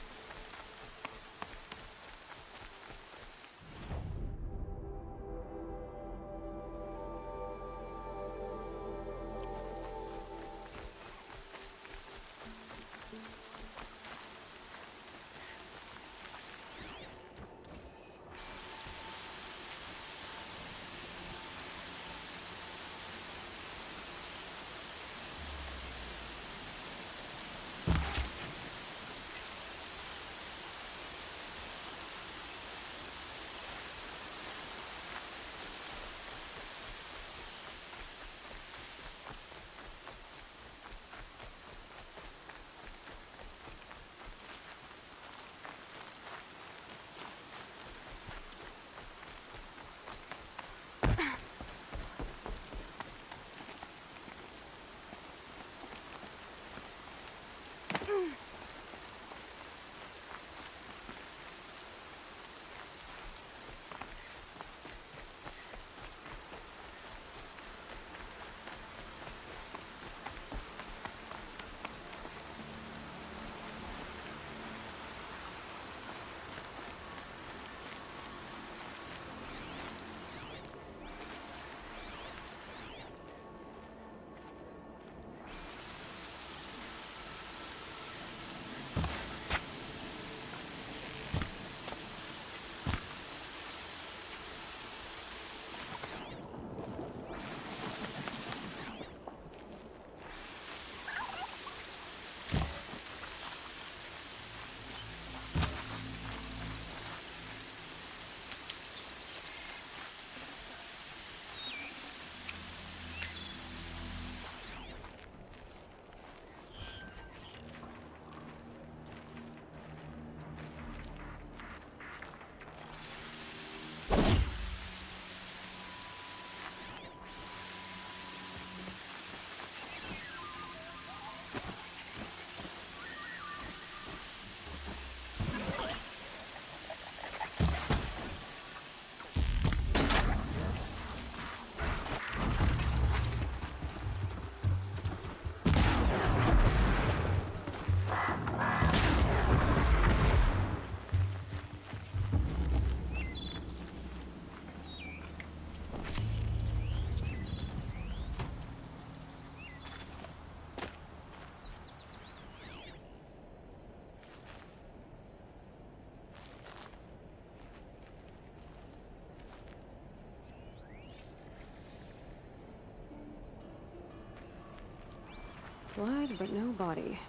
Blood, but no body.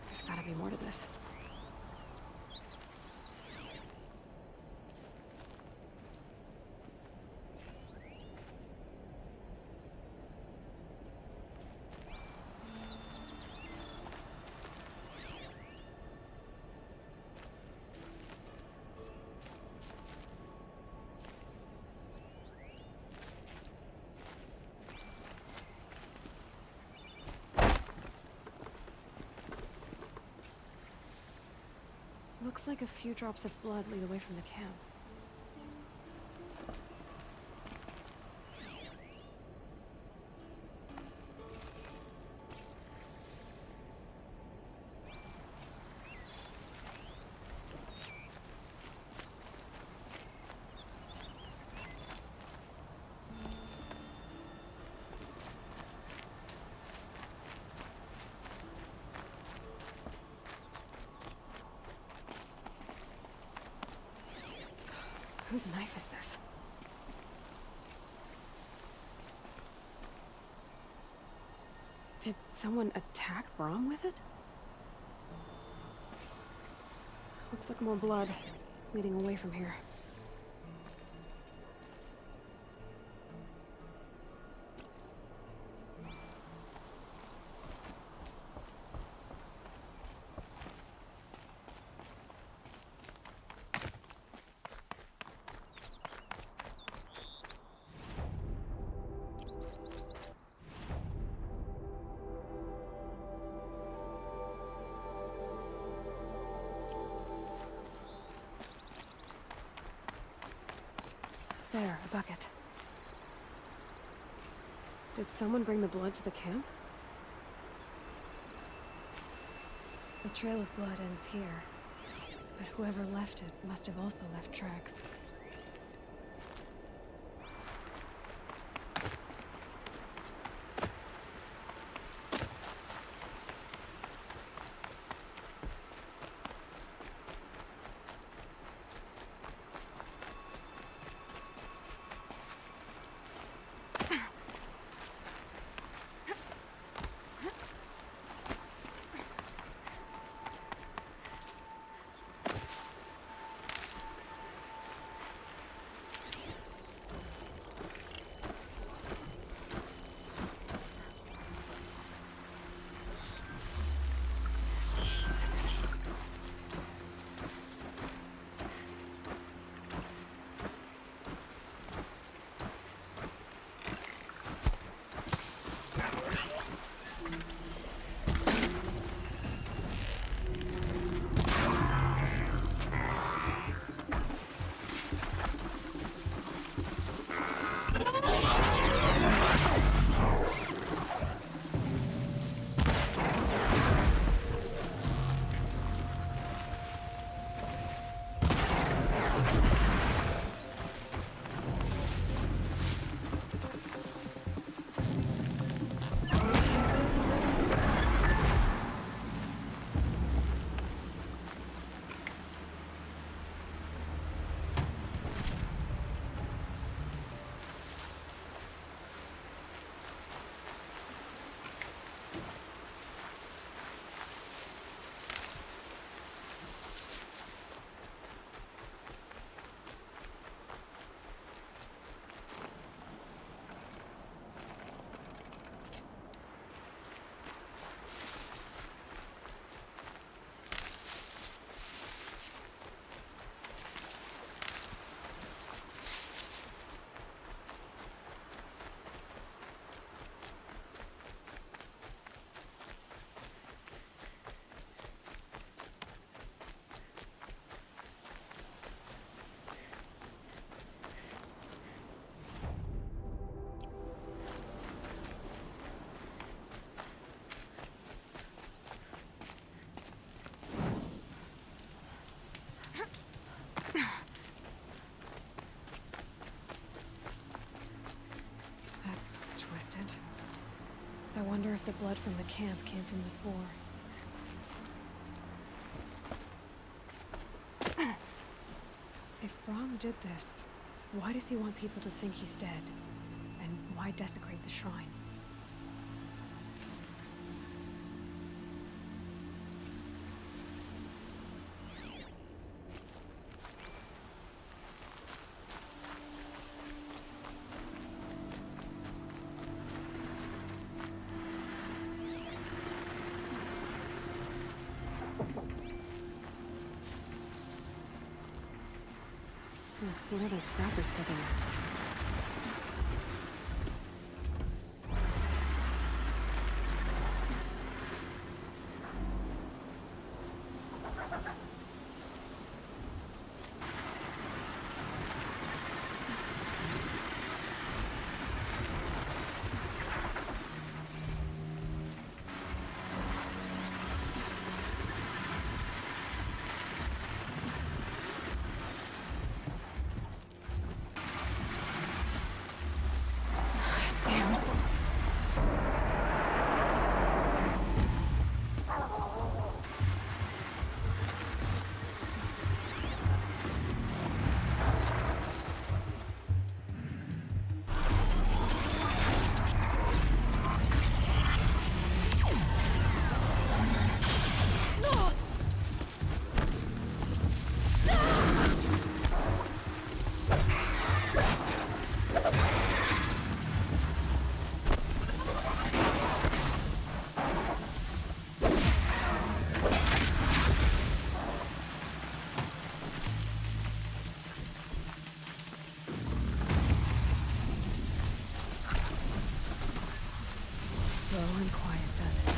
There's gotta be more to this. Looks like a few drops of blood lead away from the camp. Whose knife is this? Did someone attack Brom with it? Looks like more blood leading away from here. There, a bucket. Did someone bring the blood to the camp? The trail of blood ends here, but whoever left it must have also left tracks. I wonder if the blood from the camp came from this boar. If Brom did this, why does he want people to think he's dead? And why desecrate the shrine? What are those scrappers picking up? Damn. Slow and quiet does it.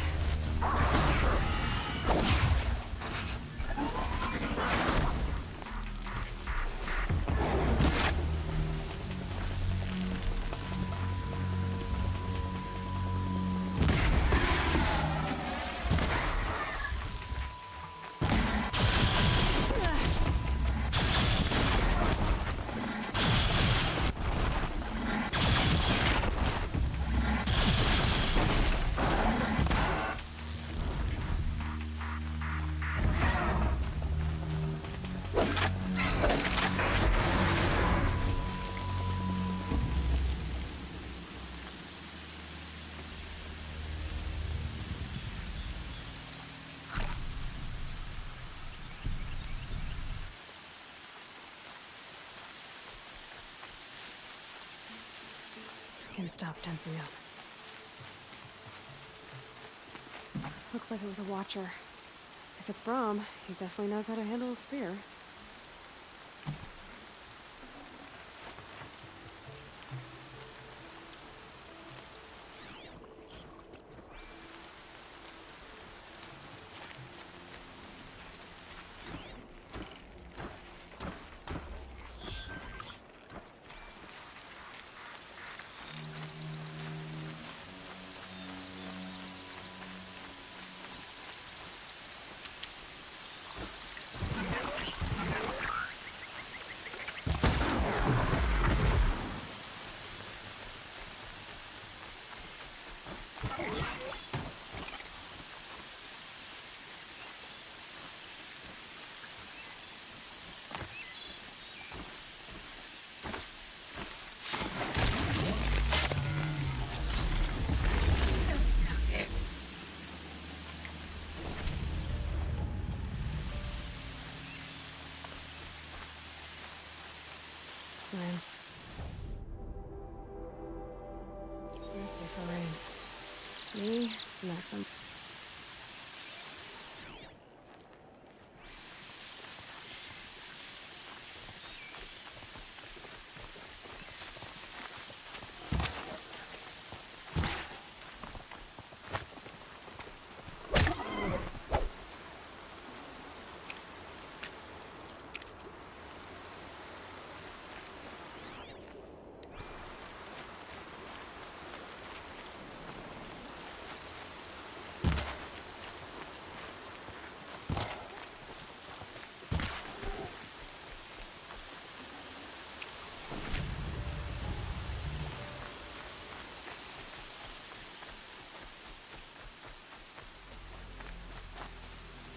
Can stop tensing up. Looks like it was a watcher. If it's Brahm, he definitely knows how to handle a spear. Thirsty for rain. Me, not some.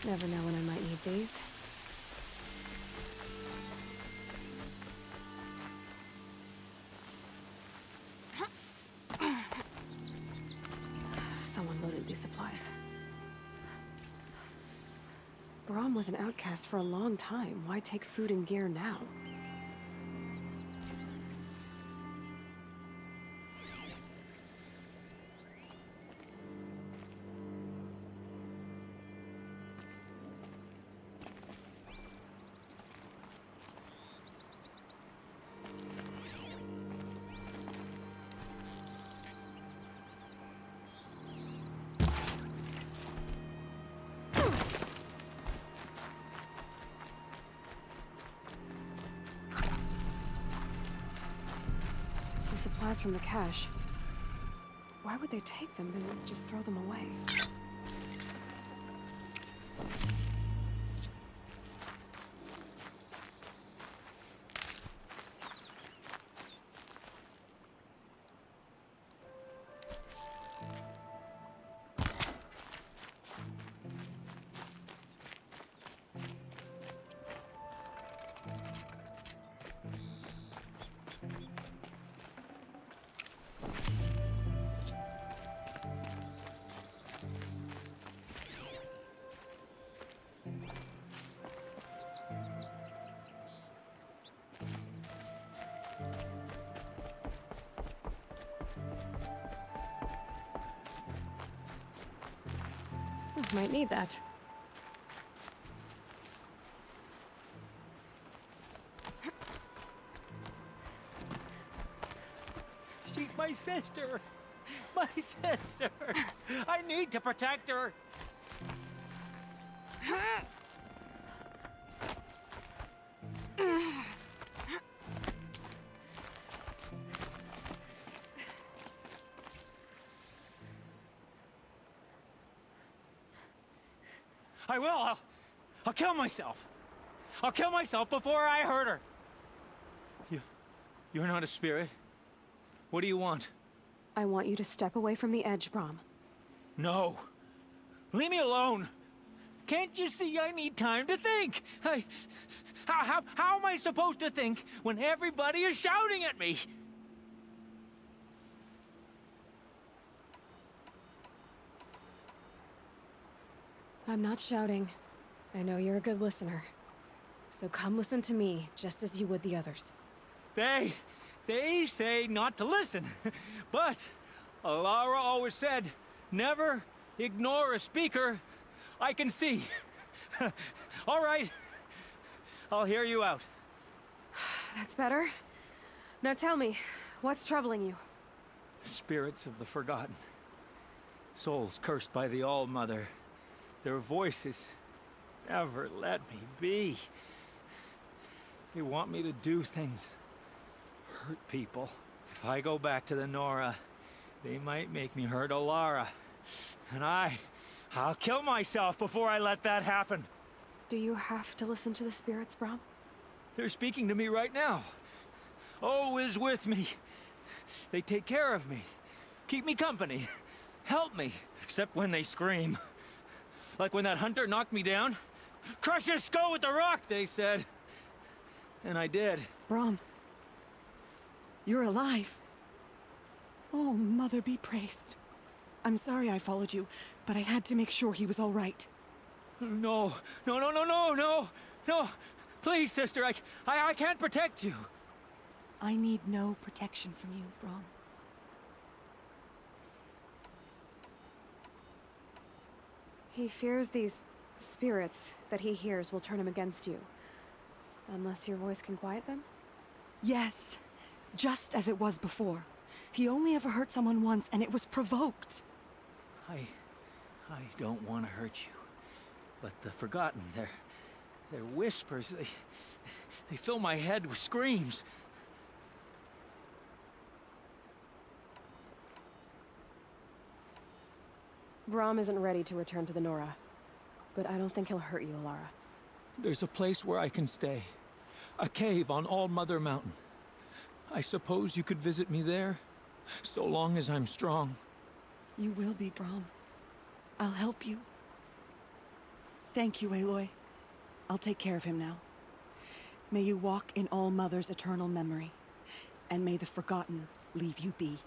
Never know when I might need these. Someone loaded these supplies. Brahm was an outcast for a long time. Why take food and gear now? supplies from the cache. Why would they take them and just throw them away? Might need that. She's my sister! My sister! I need to protect her! I will! I'll kill myself! I'll kill myself before I hurt her! You're not a spirit. What do you want? I want you to step away from the edge, Brom. No. Leave me alone. Can't you see I need time to think? How am I supposed to think when everybody is shouting at me? I'm not shouting. I know you're a good listener. So come listen to me, just as you would the others. They say not to listen. But Alara always said, never ignore a speaker I can see. All right. I'll hear you out. That's better. Now tell me, what's troubling you? Spirits of the forgotten. Souls cursed by the All-Mother. Their voices never let me be. They want me to do things. Hurt people. If I go back to the Nora, they might make me hurt Alara. And I'll kill myself before I let that happen. Do you have to listen to the spirits, Brom? They're speaking to me right now. O is with me. They take care of me. Keep me company. Help me. Except when they scream. Like when that hunter knocked me down. Crush his skull with the rock, they said. And I did. Brom. You're alive. Oh, Mother be praised. I'm sorry I followed you, but I had to make sure he was all right. No. Please, sister, I can't protect you. I need no protection from you, Brom. He fears these spirits that he hears will turn him against you. Unless your voice can quiet them? Yes, just as it was before. He only ever hurt someone once, and it was provoked. I don't want to hurt you. But the Forgotten, their whispers, they fill my head with screams. Brom isn't ready to return to the Nora, but I don't think he'll hurt you, Alara. There's a place where I can stay. A cave on All-Mother Mountain. I suppose you could visit me there, so long as I'm strong. You will be, Brom. I'll help you. Thank you, Aloy. I'll take care of him now. May you walk in All-Mother's eternal memory, and may the Forgotten leave you be.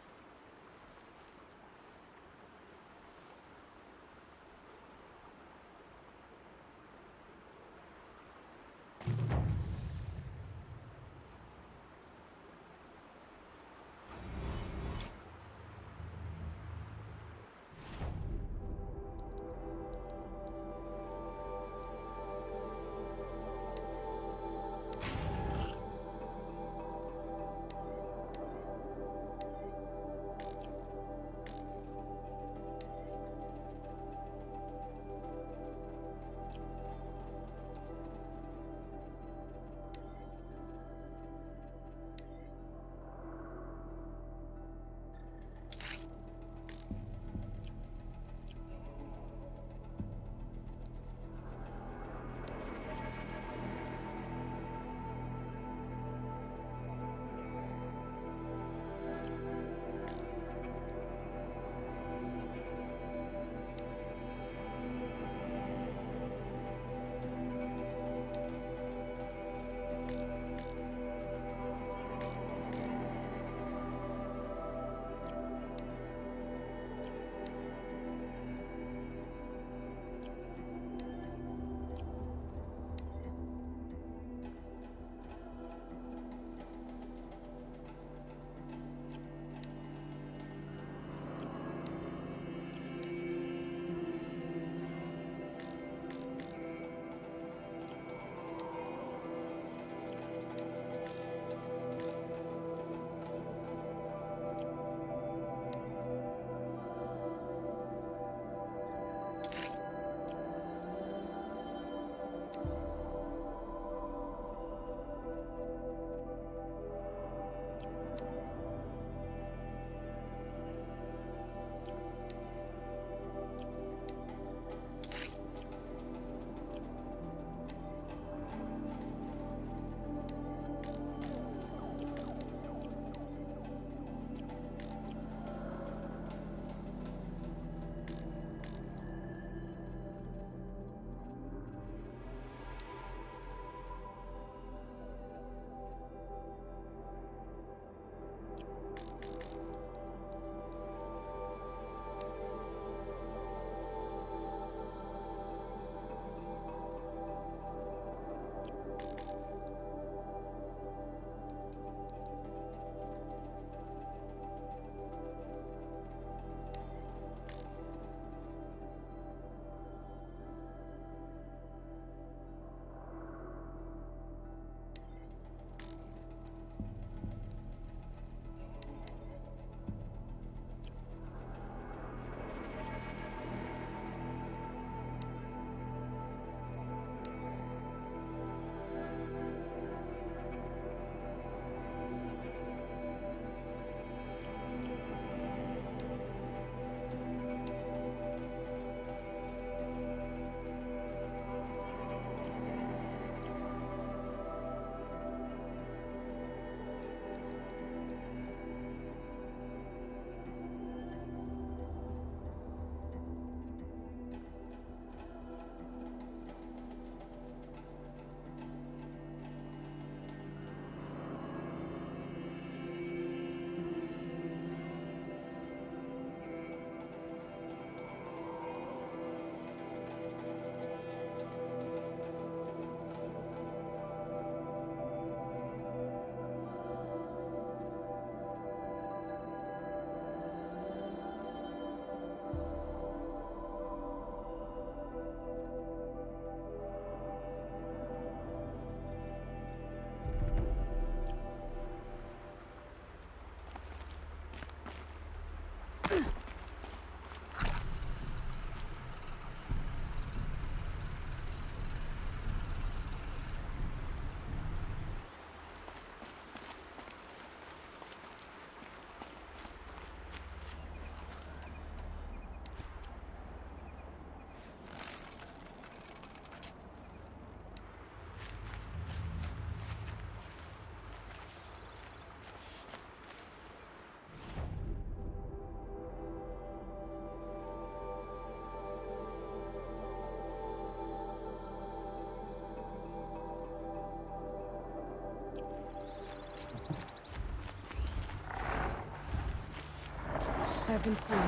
I've been seen.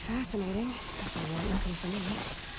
Fascinating, if they weren't looking for me.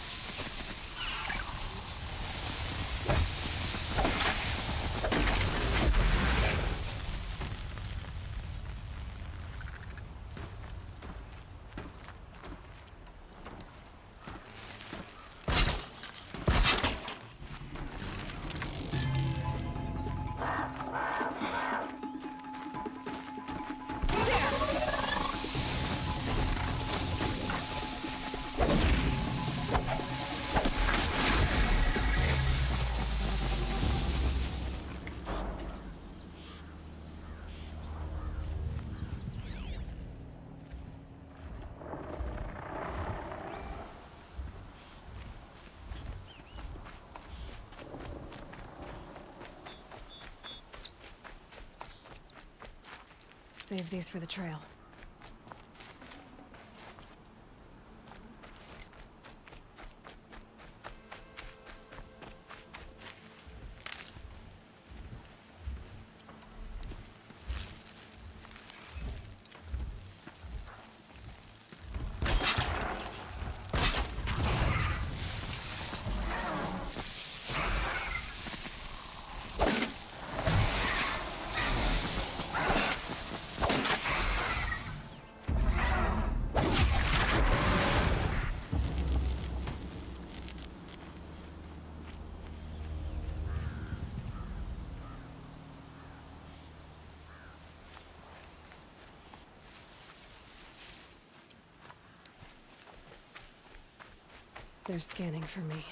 Save these for the trail. They're scanning for me.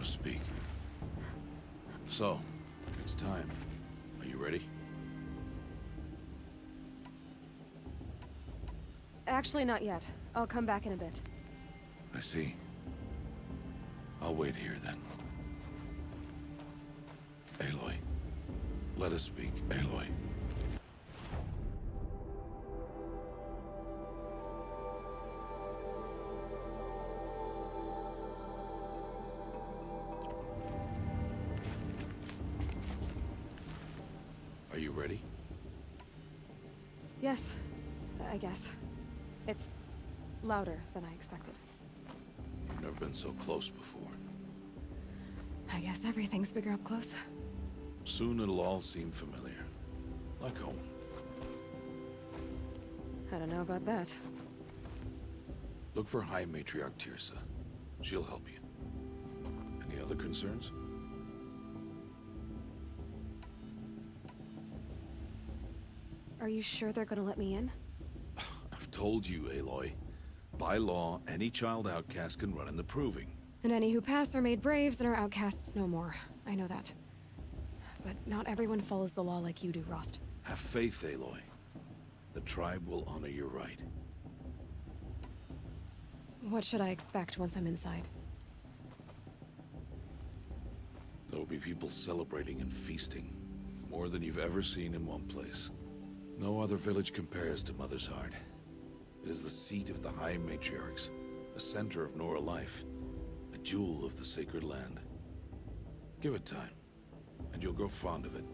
want to speak. So, it's time. Are you ready? Actually, not yet. I'll come back in a bit. I see. I'll wait here then. Aloy. Let us speak, Aloy. Are you ready? Yes, I guess. It's louder than I expected. You've never been so close before. I guess everything's bigger up close. Soon it'll all seem familiar. Like home. I don't know about that. Look for High Matriarch Tirsa. She'll help you. Any other concerns? Are you sure they're gonna let me in? I've told you, Aloy. By law, any child outcast can run in the Proving. And any who pass are made braves and are outcasts no more. I know that. But not everyone follows the law like you do, Rost. Have faith, Aloy. The tribe will honor your right. What should I expect once I'm inside? There will be people celebrating and feasting. More than you've ever seen in one place. No other village compares to Mother's Heart. It is the seat of the High Matriarchs, a center of Nora life, a jewel of the sacred land. Give it time, and you'll grow fond of it.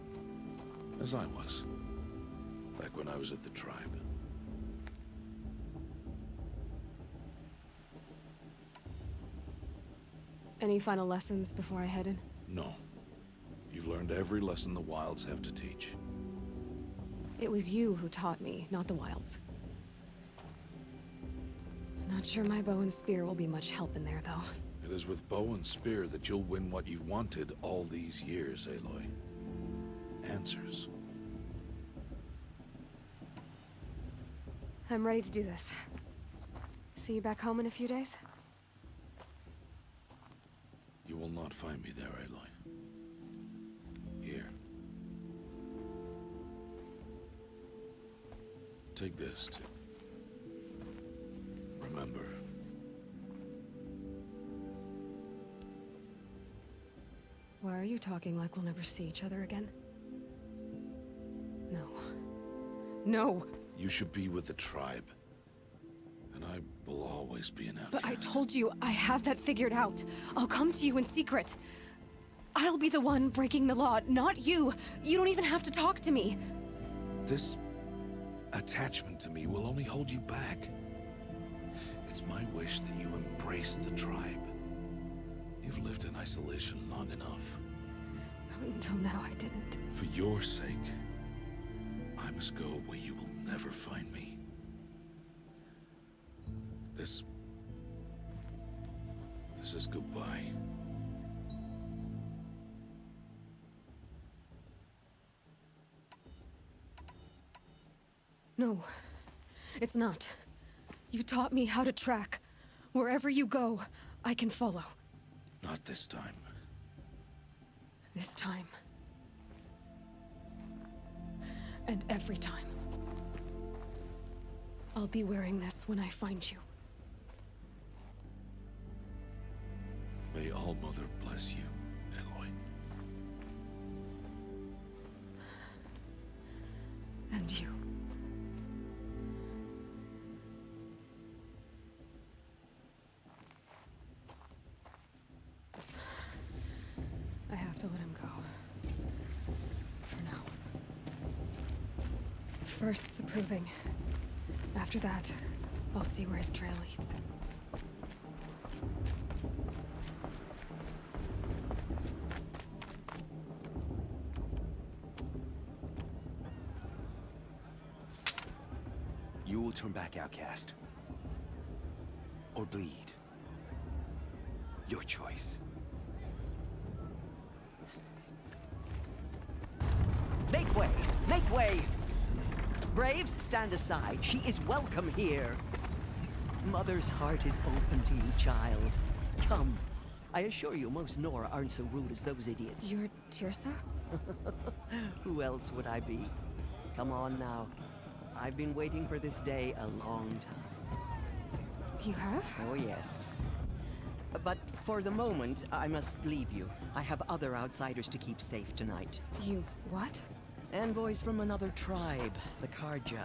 As I was, back when I was at the tribe. Any final lessons before I head in? No. You've learned every lesson the Wilds have to teach. It was you who taught me, not the Wilds. Not sure my bow and spear will be much help in there, though. It is with bow and spear that you'll win what you've wanted all these years, Aloy. Answers. I'm ready to do this. See you back home in a few days? You will not find me there, Aloy. Here. Take this, too. Remember. Why are you talking like we'll never see each other again? No. No! You should be with the tribe. And I will always be an outcast. But I told you, I have that figured out. I'll come to you in secret. I'll be the one breaking the law, not you. You don't even have to talk to me. This attachment to me will only hold you back. It's my wish that you embrace the tribe. You've lived in isolation long enough. Until now, I didn't. For your sake, I must go where you will never find me. This is goodbye. No, it's not. You taught me how to track. Wherever you go, I can follow. Not this time. This time. And every time. I'll be wearing this when I find you. May All-Mother bless you, Aloy. And you. I have to let him go. For now. First, the Proving. After that, I'll see where his trail leads. You will turn back, outcast. Or bleed. Your choice. Make way! Make way! Braves, stand aside. She is welcome here. Mother's heart is open to you, child. Come. I assure you, most Nora aren't so rude as those idiots. You're Tirsa? Who else would I be? Come on now. I've been waiting for this day a long time. You have? Oh, yes. But for the moment, I must leave you. I have other outsiders to keep safe tonight. You what? Envoys from another tribe, the Karja.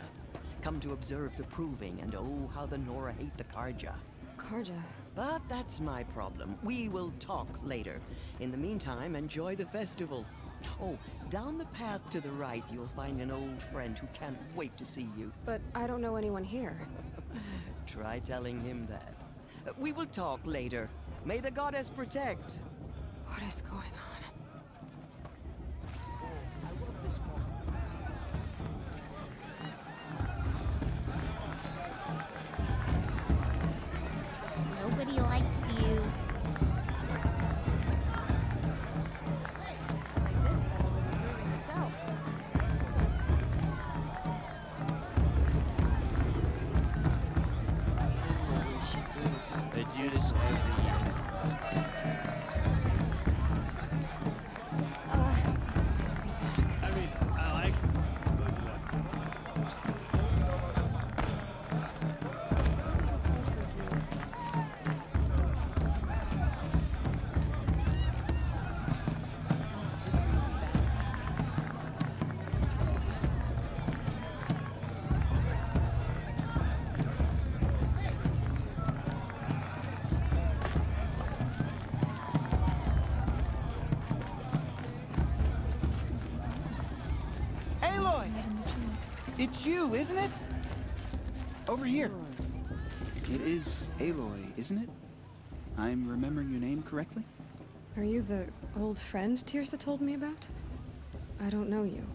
Come to observe the proving, and oh, how the Nora hate the Karja. Karja? But that's my problem. We will talk later. In the meantime, enjoy the festival. Oh, down the path to the right, you'll find an old friend who can't wait to see you. But I don't know anyone here. Try telling him that. We will talk later. May the goddess protect. What is going on? Nobody likes you. They do this every year. I mean, I like it, but Aloy! It's you, isn't it? Over here. It is Aloy, isn't it? I'm remembering your name correctly? Are you the old friend Tirsa told me about? I don't know you.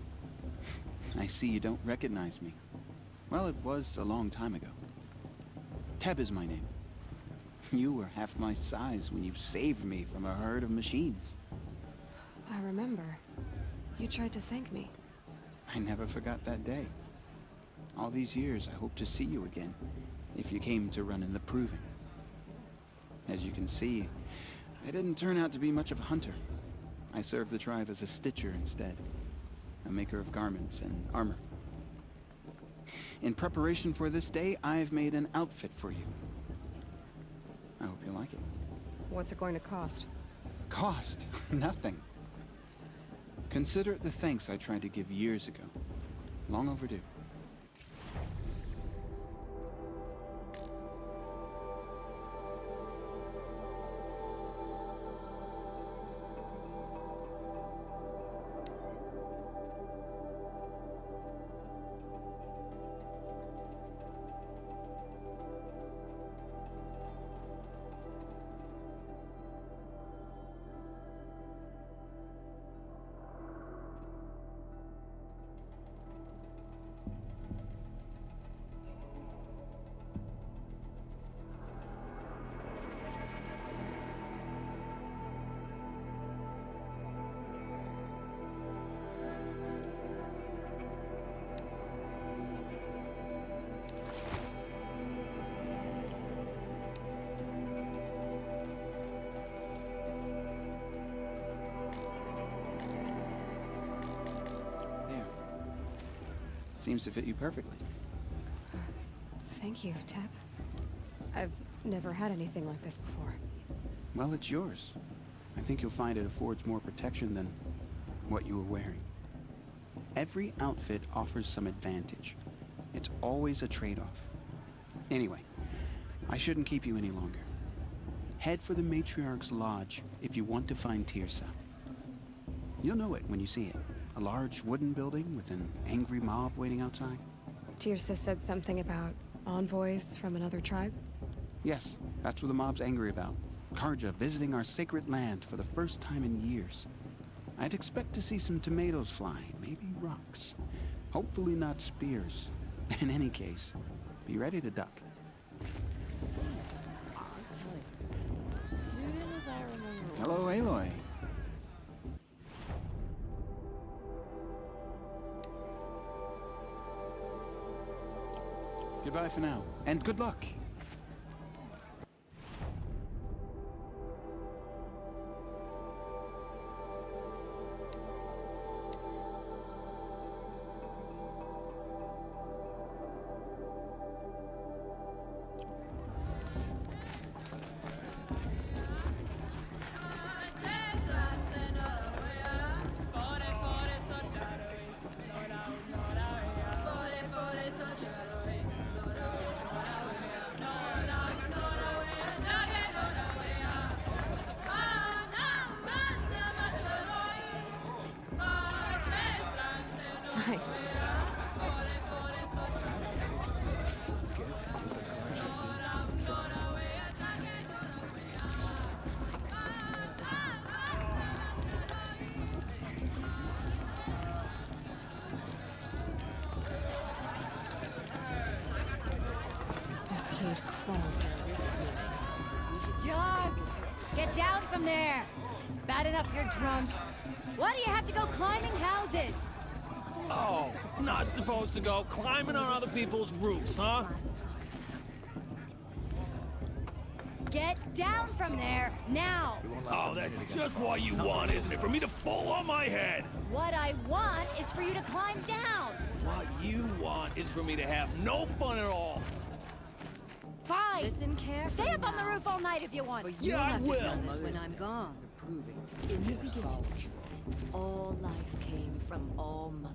I see you don't recognize me. Well, it was a long time ago. Teb is my name. You were half my size when you saved me from a herd of machines. I remember. You tried to thank me. I never forgot that day. All these years, I hope to see you again, if you came to run in the proving. As you can see, I didn't turn out to be much of a hunter. I served the tribe as a stitcher instead, a maker of garments and armor. In preparation for this day, I've made an outfit for you. I hope you like it. What's it going to cost? Cost? Nothing. Consider it the thanks I tried to give years ago. Long overdue. Seems to fit you perfectly. Thank you, Teb. I've never had anything like this before. Well, it's yours. I think you'll find it affords more protection than what you were wearing. Every outfit offers some advantage. It's always a trade-off. Anyway, I shouldn't keep you any longer. Head for the Matriarch's Lodge if you want to find Tirsa. You'll know it when you see it. A large wooden building with an angry mob waiting outside. Tirsa said something about envoys from another tribe? Yes, that's what the mob's angry about. Karja visiting our sacred land for the first time in years. I'd expect to see some tomatoes fly, maybe rocks. Hopefully not spears. In any case, be ready to duck. Hello, Aloy. Goodbye for now, and good luck. Nice. This heat crawls. Jog! Get down from there! Bad enough you're drunk. Why do you have to go climbing houses? Oh, not supposed to go climbing on other people's roofs, huh? Get down from there, now! Oh, that's just what you want, isn't it? For me to fall on my head! What I want is for you to climb down! What you want is for me to have no fun at all. Fine! Listen carefully. Stay up on the roof all night if you want. Yeah, I will. Tell this when I'm gone. In the beginning, all life came from All Mother.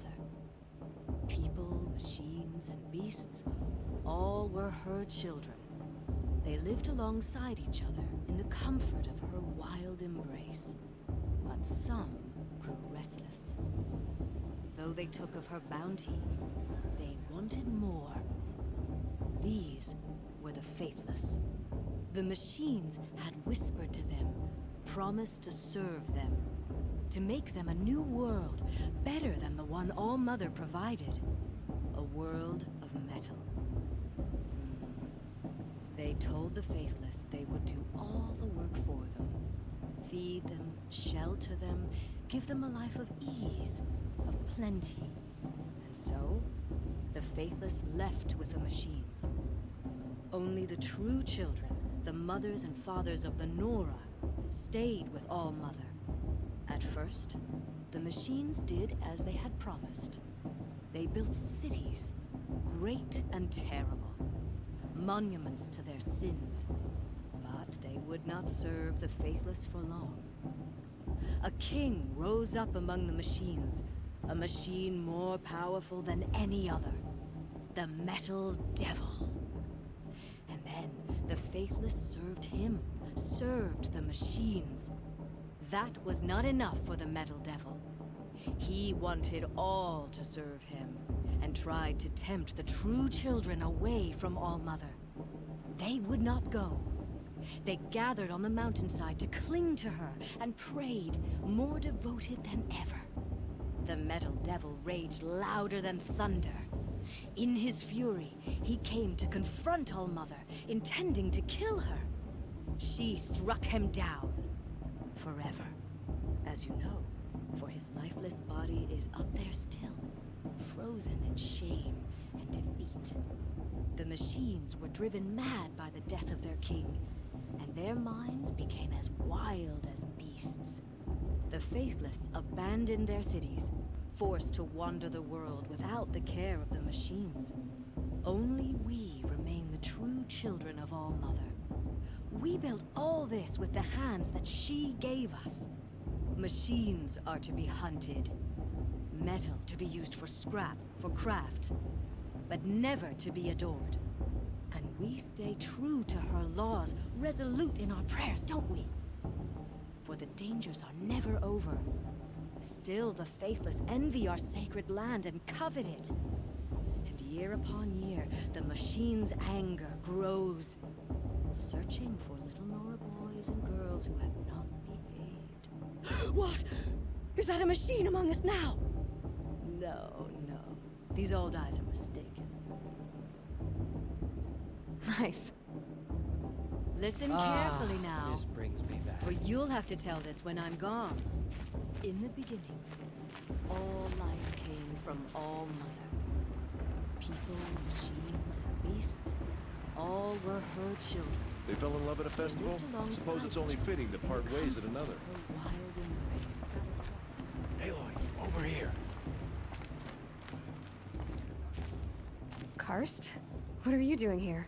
People, machines, and beasts, all were her children. They lived alongside each other in the comfort of her wild embrace. But some grew restless. Though they took of her bounty, they wanted more. These were the faithless. The machines had whispered to them, promised to serve them, to make them a new world, better than the one All Mother provided. A world of metal. They told the faithless they would do all the work for them. Feed them, shelter them, give them a life of ease, of plenty. And so, the faithless left with the machines. Only the true children, the mothers and fathers of the Nora, stayed with All Mother. At first, the machines did as they had promised. They built cities, great and terrible, monuments to their sins. But they would not serve the faithless for long. A king rose up among the machines, a machine more powerful than any other, the Metal Devil. And then the faithless served him, served the machines. That was not enough for the Metal Devil. He wanted all to serve him, and tried to tempt the true children away from All Mother. They would not go. They gathered on the mountainside to cling to her and prayed, more devoted than ever. The Metal Devil raged louder than thunder. In his fury, he came to confront All Mother, intending to kill her. She struck him down. Forever. As you know, for his lifeless body is up there still, frozen in shame and defeat. The machines were driven mad by the death of their king, and their minds became as wild as beasts. The faithless abandoned their cities, forced to wander the world without the care of the machines. Only we remain the true children of All Mother. We built all this with the hands that she gave us. Machines are to be hunted. Metal to be used for scrap, for craft. But never to be adored. And we stay true to her laws, resolute in our prayers, don't we? For the dangers are never over. Still the faithless envy our sacred land and covet it. And year upon year, the machine's anger grows. Searching for little Nora boys and girls who have not behaved. What? Is that a machine among us now? No, no. These old eyes are mistaken. Nice. Listen carefully now. This brings me back. For you'll have to tell this when I'm gone. In the beginning, all life came from All Mother. People, machines, and beasts, all were her children. They fell in love at a festival? Suppose it's only fitting to part ways at another. Her wild embrace. Aloy, over here. Karst? What are you doing here?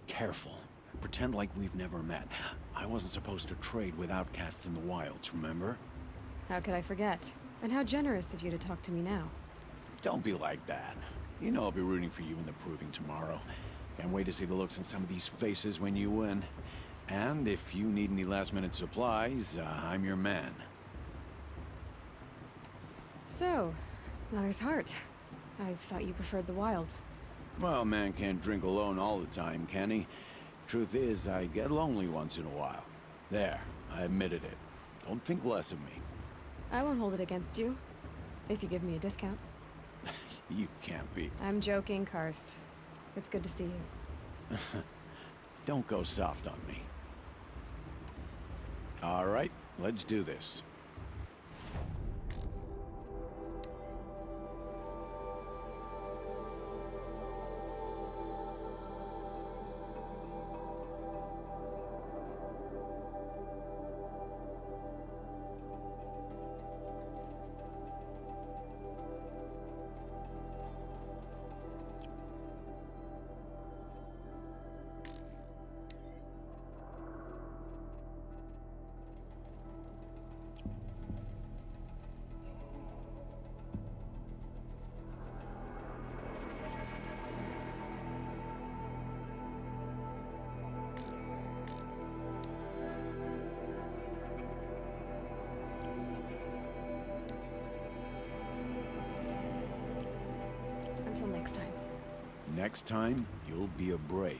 Careful. Pretend like we've never met. I wasn't supposed to trade with outcasts in the wilds, remember? How could I forget? And how generous of you to talk to me now. Don't be like that. You know I'll be rooting for you in the proving tomorrow. Can't wait to see the looks on some of these faces when you win. And if you need any last-minute supplies, I'm your man. So, Mother's Heart. I thought you preferred the wilds. Well, man can't drink alone all the time, can he? Truth is, I get lonely once in a while. There, I admitted it. Don't think less of me. I won't hold it against you, if you give me a discount. You can't be. I'm joking, Karst. It's good to see you. Don't go soft on me. All right, let's do this. Until next time. Next time, you'll be a brave.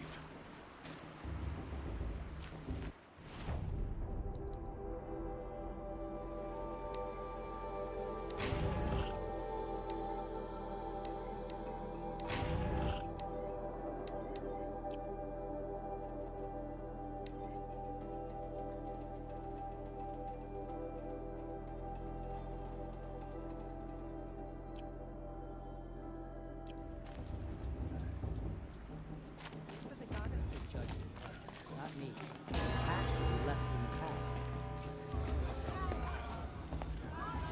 Not me. Actually left in the past.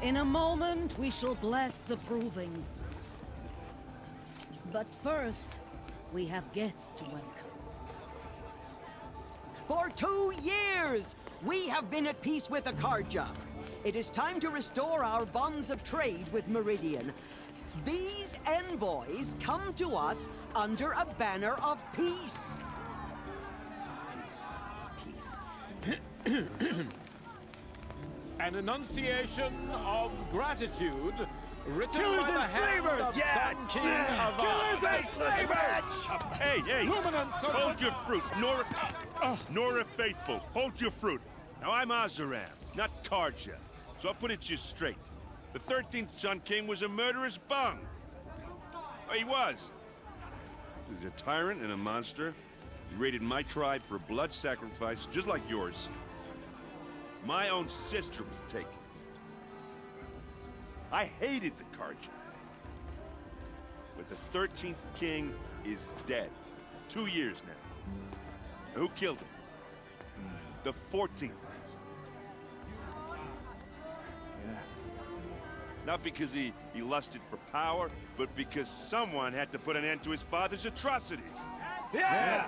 In a moment, we shall bless the proving. But first, we have guests to welcome. For 2 years, we have been at peace with Akarja. It is time to restore our bonds of trade with Meridian. These envoys come to us under a banner of peace. An enunciation of gratitude written Killers by the and hand slavers! of Yeah! Sun King Avad. Killers and slavers! Hey, hey! Luminance of Hold your fruit, Nora Faithful. Hold your fruit. Now I'm Azaram, not Karja, so I'll put it to you straight. The 13th Sun King was a murderous bung. Oh, he was. He was a tyrant and a monster. He raided my tribe for blood sacrifice, just like yours. My own sister was taken. I hated the Karja. But the 13th king is dead. 2 years now. And who killed him? The 14th. Not because he lusted for power, but because someone had to put an end to his father's atrocities. Yeah!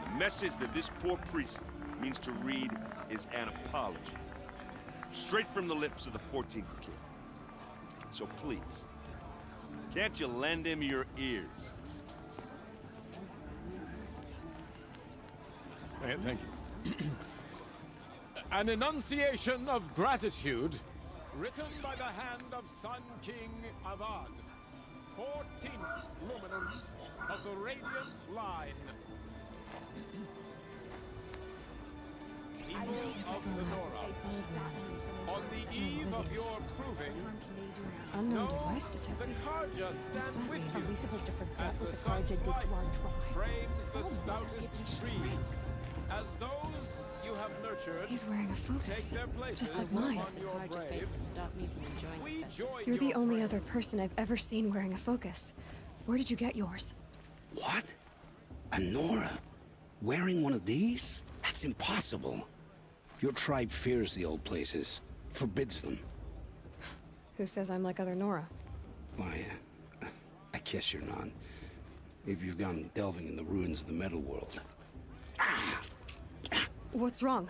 The message that this poor priest means to read is an apology. Straight from the lips of the 14th king. So please, can't you lend him your ears? Thank you. An enunciation of gratitude written by the hand of Sun King Avad, 14th luminance of the Radiant Line. People of the Nora, on the eve of your proving, Unknown know device the detected. Karja What's stand that with mean? you Are we supposed to forget as what the the sun's Karja did to light our tribe? frames the Oh, stoutest trees, as those you have nurtured He's wearing a focus, take their places just like mine. among your braves. Stop me from enjoying We join You're the your only braves. other person I've ever seen wearing a focus. Where did you get yours? What? A Nora? Wearing one of these? That's impossible. Your tribe fears the old places, forbids them. Who says I'm like other Nora? Why, I guess you're not. If you've gone delving in the ruins of the metal world. What's wrong?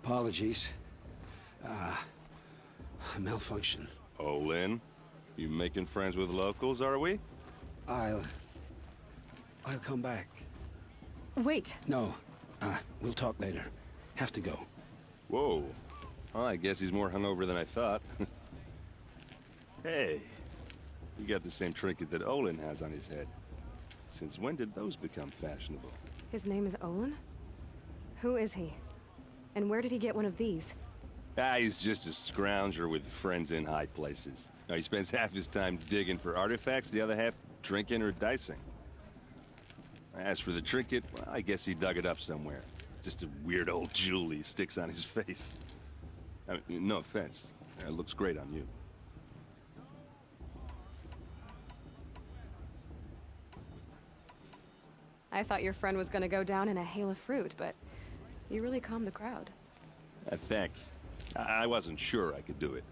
Apologies. A malfunction. Oh, Lynn? You making friends with locals, are we? I'll come back. Wait. No, we'll talk later. Have to go. Whoa. Well, I guess he's more hungover than I thought. Hey, You got the same trinket that Olin has on his head. Since when did those become fashionable? His name is Olin? Who is he? And where did he get one of these? Ah, he's just a scrounger with friends in high places. Now, he spends half his time digging for artifacts, the other half drinking or dicing. As for the trinket, well, I guess he dug it up somewhere. Just a weird old jewel he sticks on his face. I mean, no offense. It looks great on you. I thought your friend was gonna go down in a hail of fruit, but you really calmed the crowd. Thanks. I wasn't sure I could do it.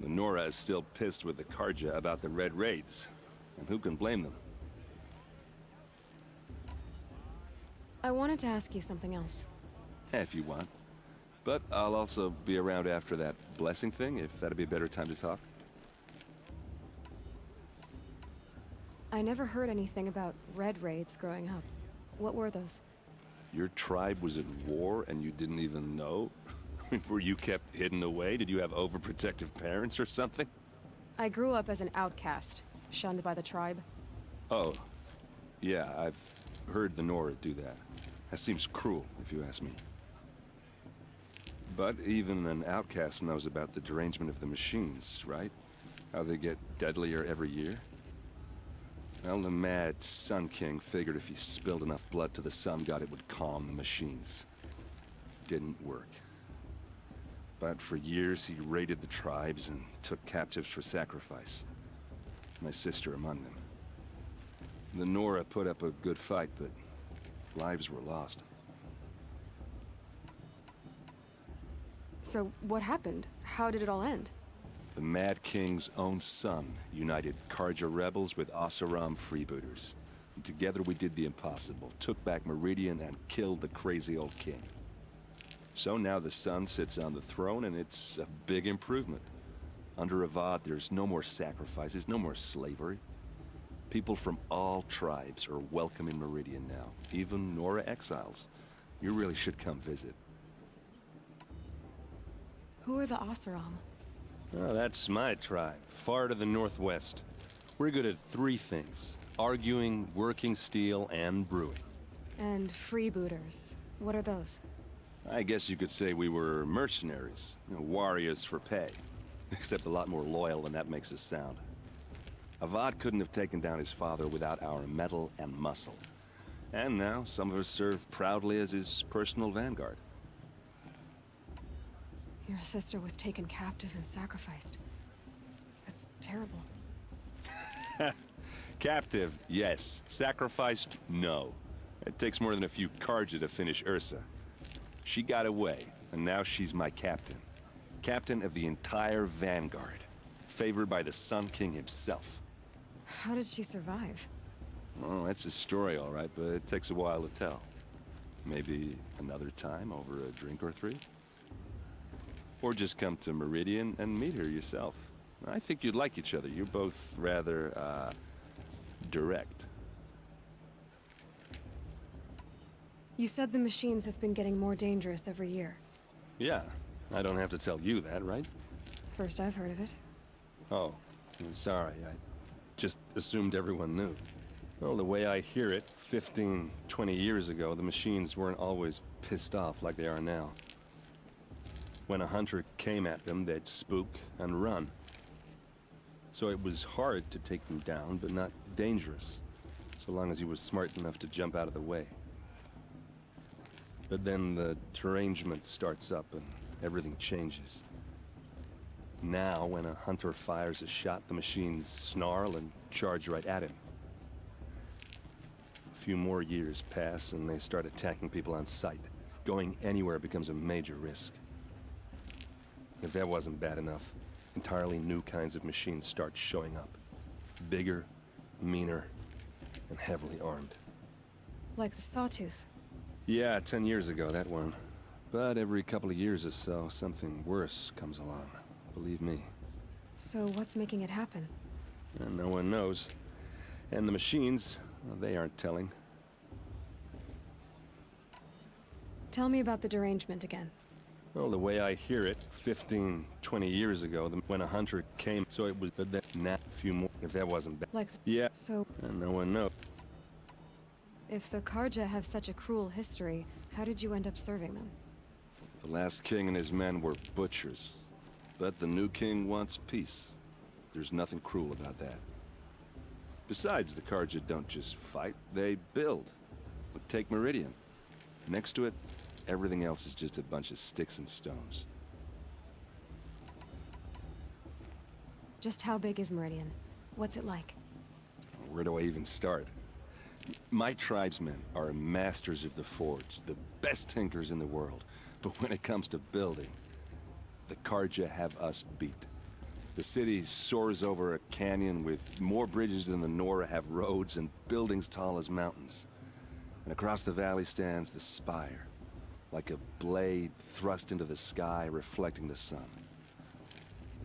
Lenora is still pissed with the Karja about the Red Raids, and who can blame them? I wanted to ask you something else. If you want. But I'll also be around after that blessing thing, if that'd be a better time to talk. I never heard anything about Red Raids growing up. What were those? Your tribe was at war and you didn't even know? Were you kept hidden away? Did you have overprotective parents or something? I grew up as an outcast, shunned by the tribe. Oh, yeah, I've heard the Nora do that. That seems cruel, if you ask me. But even an outcast knows about the derangement of the machines, right? How they get deadlier every year? Well, the mad Sun King figured if he spilled enough blood to the Sun God, it would calm the machines. Didn't work. But for years, he raided the tribes and took captives for sacrifice. My sister among them. The Nora put up a good fight, but lives were lost. So what happened? How did it all end? The Mad King's own son united Karja rebels with Oseram freebooters. And together we did the impossible, took back Meridian and killed the crazy old king. So now the son sits on the throne and it's a big improvement. Under Avad, there's no more sacrifices, no more slavery. People from all tribes are welcome in Meridian now, even Nora exiles. You really should come visit. Who are the Oseram? Oh, that's my tribe, far to the northwest. We're good at three things: arguing, working steel, and brewing. And freebooters. What are those? I guess you could say we were mercenaries, warriors for pay. Except a lot more loyal than that makes us sound. Avad couldn't have taken down his father without our metal and muscle. And now, some of us serve proudly as his personal vanguard. Your sister was taken captive and sacrificed. That's terrible. Captive, yes. Sacrificed, no. It takes more than a few Karja to finish Ursa. She got away, and now she's my captain. Captain of the entire vanguard. Favored by the Sun King himself. How did she survive? Oh, that's a story, all right, but it takes a while to tell. Maybe another time over a drink or three? Or just come to Meridian and meet her yourself. I think you'd like each other. You're both rather, direct. You said the machines have been getting more dangerous every year. Yeah, I don't have to tell you that, right? First I've heard of it. Oh, I'm sorry. I just assumed everyone knew. Well, the way I hear it, 15, 20 years ago, the machines weren't always pissed off like they are now. When a hunter came at them, they'd spook and run. So it was hard to take them down, but not dangerous, so long as he was smart enough to jump out of the way. But then the derangement starts up and everything changes. Now, when a hunter fires a shot, the machines snarl and charge right at him. A few more years pass and they start attacking people on sight. Going anywhere becomes a major risk. If that wasn't bad enough, entirely new kinds of machines start showing up. Bigger, meaner, and heavily armed. Like the Sawtooth. Yeah, 10 years ago, that one. But every couple of years or so, something worse comes along. Believe me. So what's making it happen? And no one knows. And the machines, well, they aren't telling. Tell me about the derangement again. Well, the way I hear it, 15, 20 years ago, when a hunter came, so it was, but then a few more. If that wasn't bad. Like, Yeah. so And no one knows. if the Karja have such a cruel history, how did you end up serving them? The last king and his men were butchers. But the new king wants peace. There's nothing cruel about that. Besides, the Karja don't just fight, they build. But take Meridian. Next to it, everything else is just a bunch of sticks and stones. Just how big is Meridian? What's it like? Where do I even start? My tribesmen are masters of the forge, the best tinkers in the world. But when it comes to building, the Karja have us beat. The city soars over a canyon with more bridges than the Nora have roads and buildings tall as mountains. And across the valley stands the spire, like a blade thrust into the sky reflecting the sun.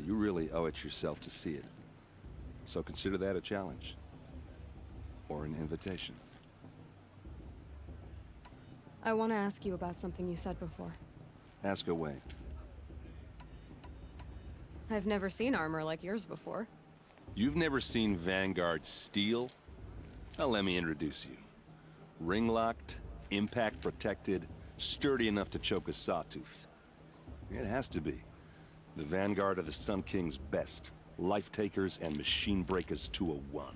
You really owe it yourself to see it. So consider that a challenge. Or an invitation. I want to ask you about something you said before. Ask away. I've never seen armor like yours before. You've never seen Vanguard steel? Well, let me introduce you. Ring-locked, impact-protected, sturdy enough to choke a sawtooth. It has to be. The Vanguard of the Sun King's best. Life-takers and machine breakers to a one.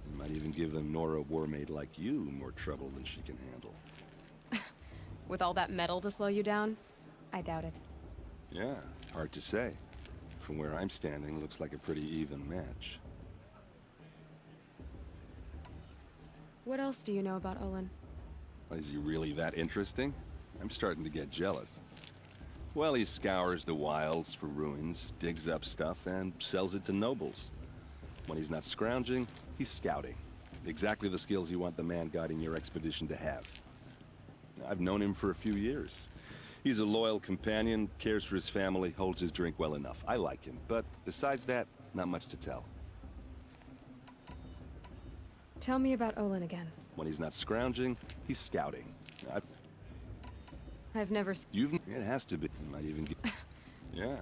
You might even give a Nora warmaid like you more trouble than she can handle. With all that metal to slow you down? I doubt it. Yeah, hard to say. From where I'm standing, looks like a pretty even match. What else do you know about Olin? Is he really that interesting? I'm starting to get jealous. Well, he scours the wilds for ruins, digs up stuff, and sells it to nobles. When he's not scrounging, he's scouting. Exactly the skills you want the man guiding your expedition to have. I've known him for a few years. He's a loyal companion, cares for his family, holds his drink well enough. I like him, but besides that, not much to tell. Tell me about Olin again. When he's not scrounging, he's scouting. I've never You've... It has to be. You might even get... Yeah.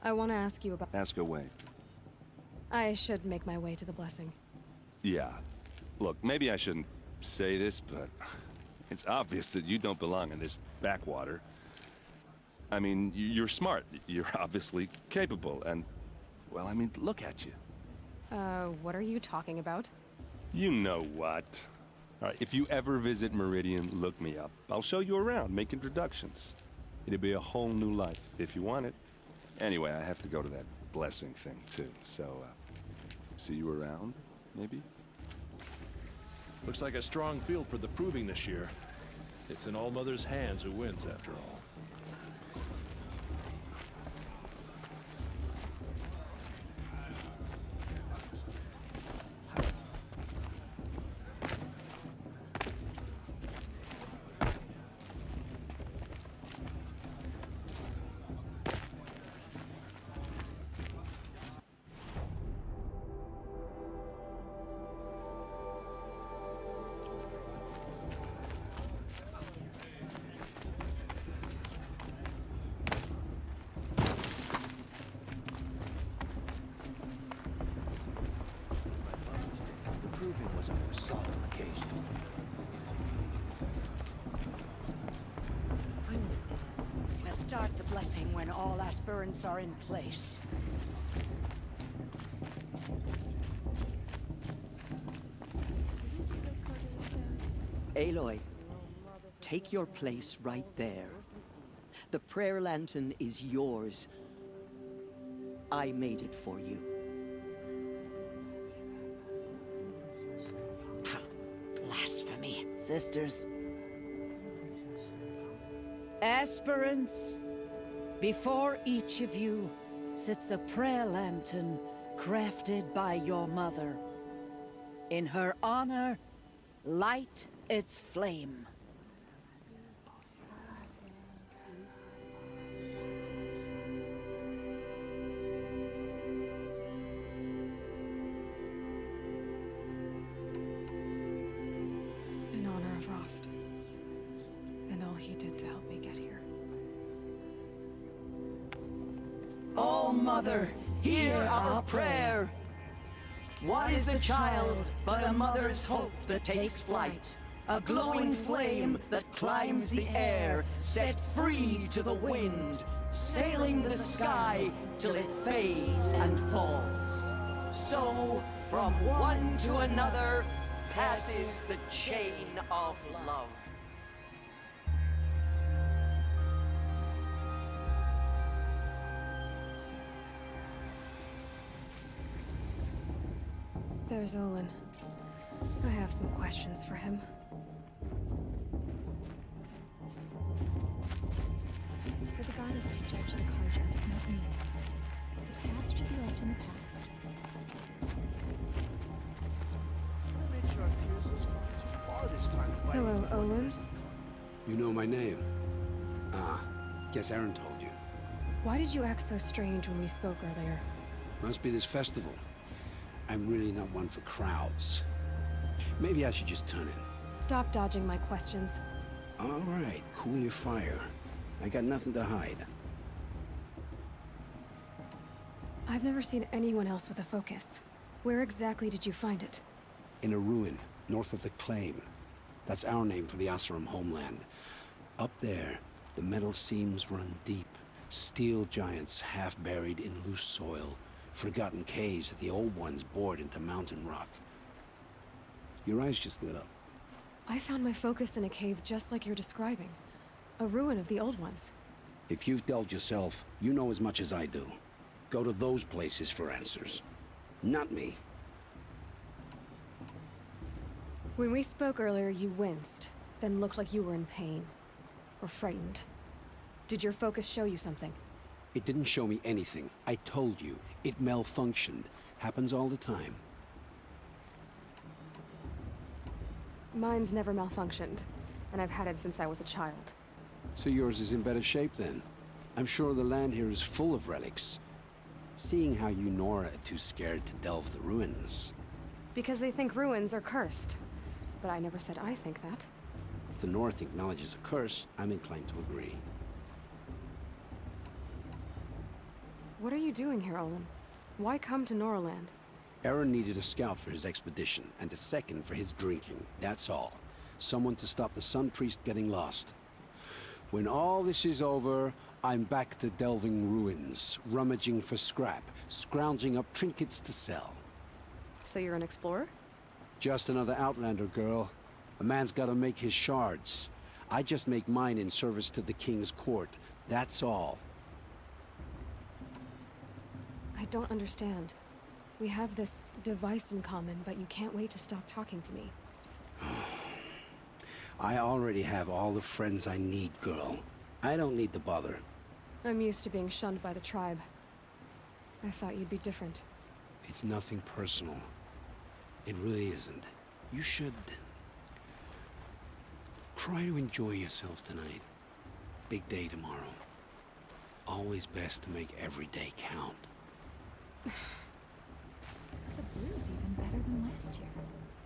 I want to ask you about... Ask away. I should make my way to the blessing. Yeah. Look, maybe I shouldn't say this, but... It's obvious that you don't belong in this backwater. I mean, you're smart. You're obviously capable, and... Well, I mean, look at you. What are you talking about? You know what. All right, if you ever visit Meridian, look me up. I'll show you around, make introductions. It'll be a whole new life, if you want it. Anyway, I have to go to that blessing thing, too. So, see you around, maybe? Looks like a strong field for the proving this year. It's in All-Mother's hands who wins, after all. Proving was a more solemn occasion. We'll start the blessing when all aspirants are in place. Aloy, take your place right there. The prayer lantern is yours. I made it for you. Blasphemy. Sisters. Aspirants, before each of you sits a prayer lantern crafted by your mother. In her honor, light its flame. In honor of Rost. And all he did to help me get here. All Mother, hear our prayer. What is the child but a mother's hope that takes flight? A glowing flame that climbs the air, set free to the wind, sailing the sky till it fades and falls. So, from one to another, passes the chain of love. There's Olin. I have some questions for him. It's for the goddess to judge the Karja, not me. The past should be left in the past. Hello, Olin. You know my name? Ah, guess Aaron told you. Why did you act so strange when we spoke earlier? Must be this festival. I'm really not one for crowds. Maybe I should just turn in. Stop dodging my questions. All right, cool your fire. I got nothing to hide. I've never seen anyone else with a focus. Where exactly did you find it? In a ruin, north of the Claim. That's our name for the Asuram homeland. Up there, the metal seams run deep. Steel giants half buried in loose soil. Forgotten caves that the old ones bored into mountain rock. Your eyes just lit up. I found my focus in a cave just like you're describing. A ruin of the old ones. If you've delved yourself, you know as much as I do. Go to those places for answers. Not me. When we spoke earlier, you winced, then looked like you were in pain. Or frightened. Did your focus show you something? It didn't show me anything. I told you. It malfunctioned. Happens all the time. Mine's never malfunctioned, and I've had it since I was a child. So yours is in better shape then. I'm sure the land here is full of relics. Seeing how you Nora are too scared to delve the ruins. Because they think ruins are cursed. But I never said I think that. If the North acknowledges a curse, I'm inclined to agree. What are you doing here, Olin? Why come to Noraland? Aaron needed a scout for his expedition, and a second for his drinking. That's all. Someone to stop the Sun Priest getting lost. When all this is over, I'm back to delving ruins, rummaging for scrap, scrounging up trinkets to sell. So you're an explorer? Just another Outlander, girl. A man's gotta make his shards. I just make mine in service to the King's court. That's all. I don't understand. We have this device in common, but you can't wait to stop talking to me. I already have all the friends I need, girl. I don't need the bother. I'm used to being shunned by the tribe. I thought you'd be different. It's nothing personal. It really isn't. You should... try to enjoy yourself tonight. Big day tomorrow. Always best to make every day count. The blue's even better than last year.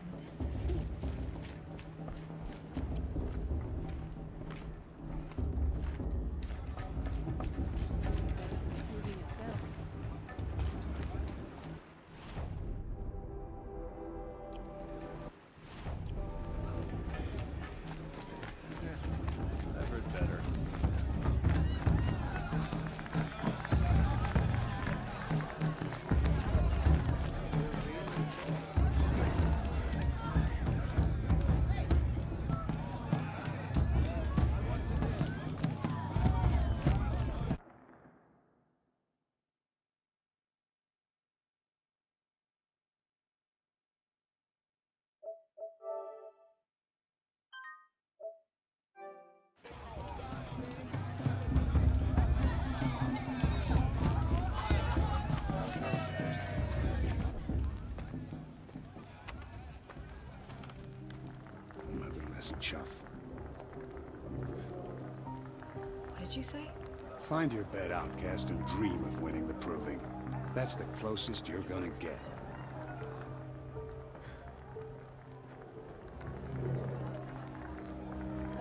And that's a feat. Evening itself. I've heard better. Motherless chuff. What did you say? Find your bed, outcast, and dream of winning the proving. That's the closest you're gonna get.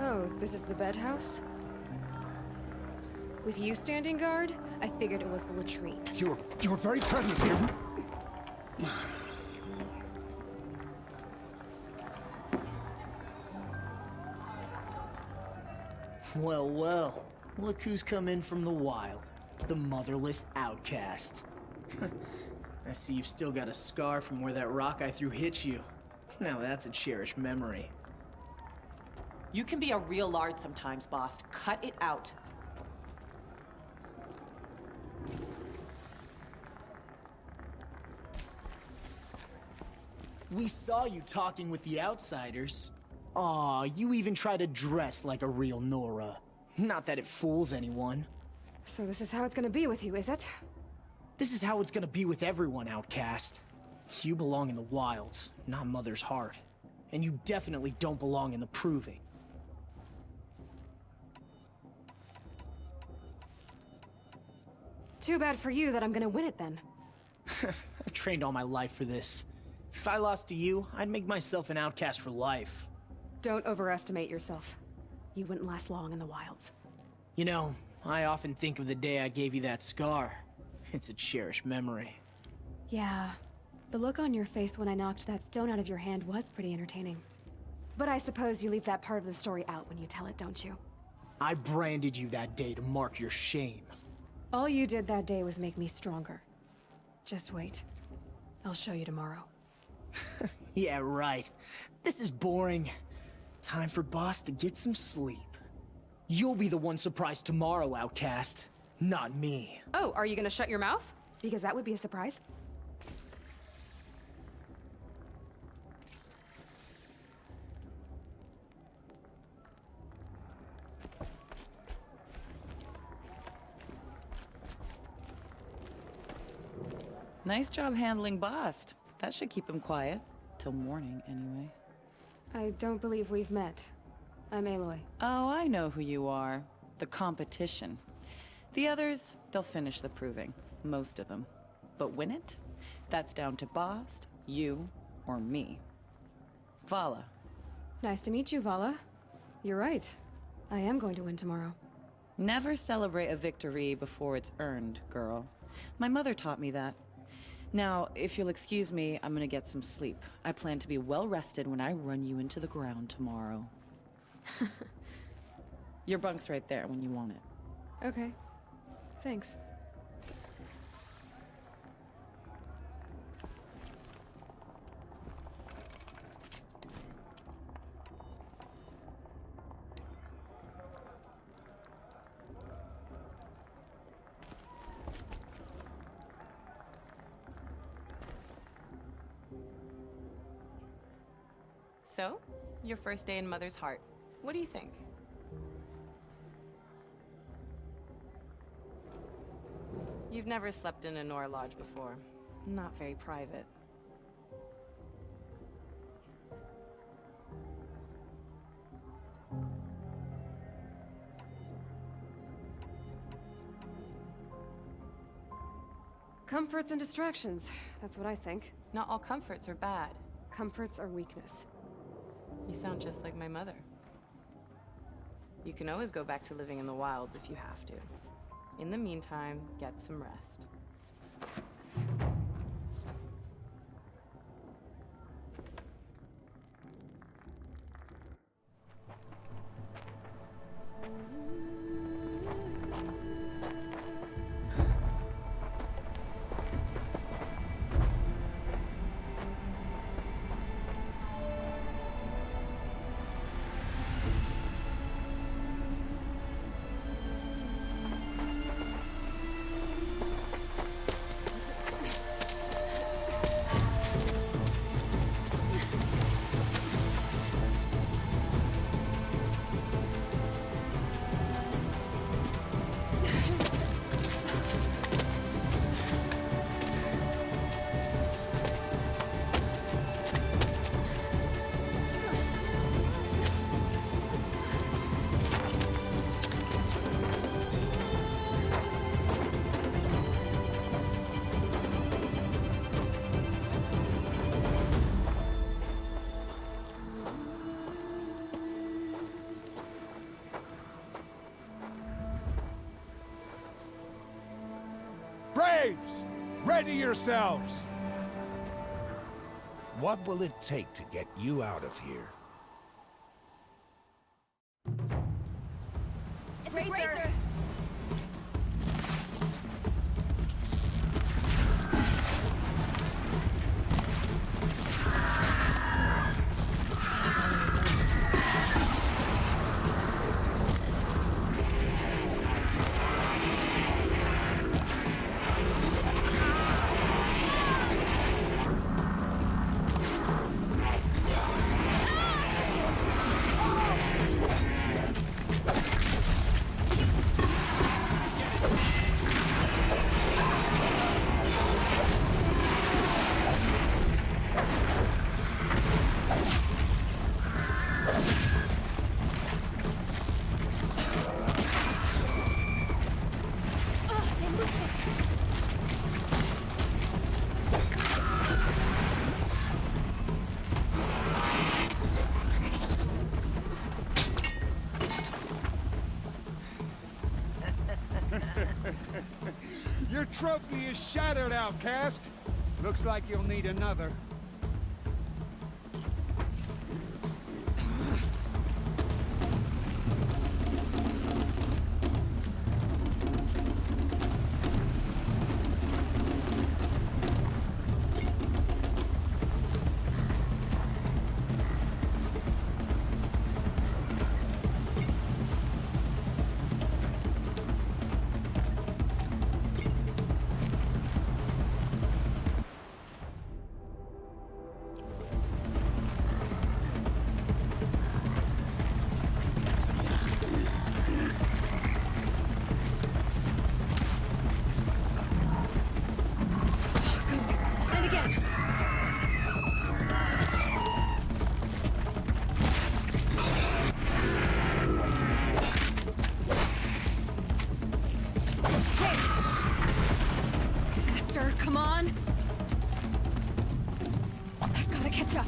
Oh, this is the bed house? With you standing guard, I figured it was the latrine. You're very present here. Well, well. Look who's come in from the wild. The motherless outcast. I see you've still got a scar from where that rock I threw hit you. Now that's a cherished memory. You can be a real lard sometimes, boss. Cut it out. We saw you talking with the outsiders. Aw, you even try to dress like a real Nora. Not that it fools anyone. So this is how it's gonna be with you, is it? This is how it's gonna be with everyone, outcast. You belong in the wilds, not Mother's heart. And you definitely don't belong in the proving. Too bad for you that I'm gonna win it then. I've trained all my life for this. If I lost to you, I'd make myself an outcast for life. Don't overestimate yourself. You wouldn't last long in the wilds. You know, I often think of the day I gave you that scar. It's a cherished memory. Yeah. The look on your face when I knocked that stone out of your hand was pretty entertaining. But I suppose you leave that part of the story out when you tell it, don't you? I branded you that day to mark your shame. All you did that day was make me stronger. Just wait. I'll show you tomorrow. Yeah, right. This is boring. Time for Boss to get some sleep. You'll be the one surprised tomorrow, outcast. Not me. Oh, are you gonna shut your mouth? Because that would be a surprise. Nice job handling Bast. That should keep him quiet. Till morning, anyway. I don't believe we've met. I'm Aloy. Oh, I know who you are. The competition. The others, they'll finish the proving. Most of them. But win it? That's down to Bast, you, or me. Vala. Nice to meet you, Vala. You're right. I am going to win tomorrow. Never celebrate a victory before it's earned, girl. My mother taught me that. Now, if you'll excuse me, I'm gonna get some sleep. I plan to be well rested when I run you into the ground tomorrow. Your bunk's right there when you want it. Okay. Thanks. So, your first day in Mother's heart. What do you think? You've never slept in a Nora lodge before. Not very private. Comforts and distractions. That's what I think. Not all comforts are bad. Comforts are weakness. You sound just like my mother. You can always go back to living in the wilds if you have to. In the meantime, get some rest. Braves! Ready yourselves! What will it take to get you out of here? It's a racer. Your trophy is shattered, outcast. Looks like you'll need another. And again. Faster, come on. I've got to catch up.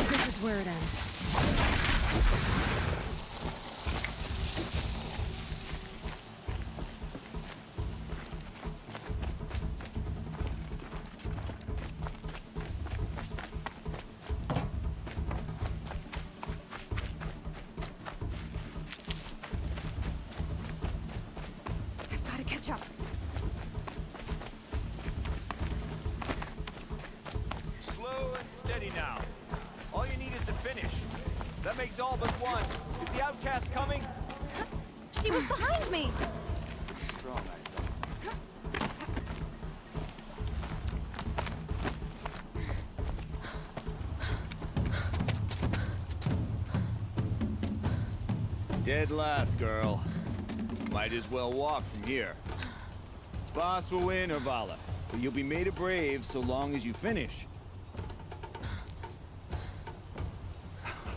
This is where it ends. I've got to catch up. Slow and steady now. All you need is to finish. That makes all but one. Is the outcast coming? She was behind me. Strong, I thought. Dead last, girl. Might as well walk from here. Boss will win or Vala, but you'll be made a brave so long as you finish.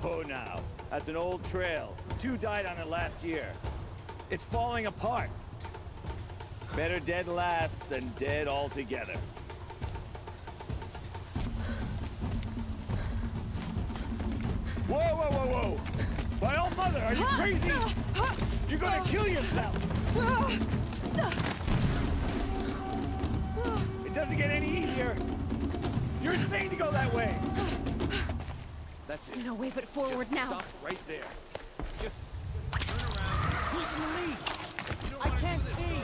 Oh, now. That's an old trail. 2 died on it last year. It's falling apart. Better dead last than dead altogether. Whoa, whoa, whoa, whoa! By all mother, are you crazy? You're gonna kill yourself! It doesn't get any easier. You're insane to go that way. That's it. No way but forward Just now. Stop right there. Just turn around. Who's in the lead? I can't see.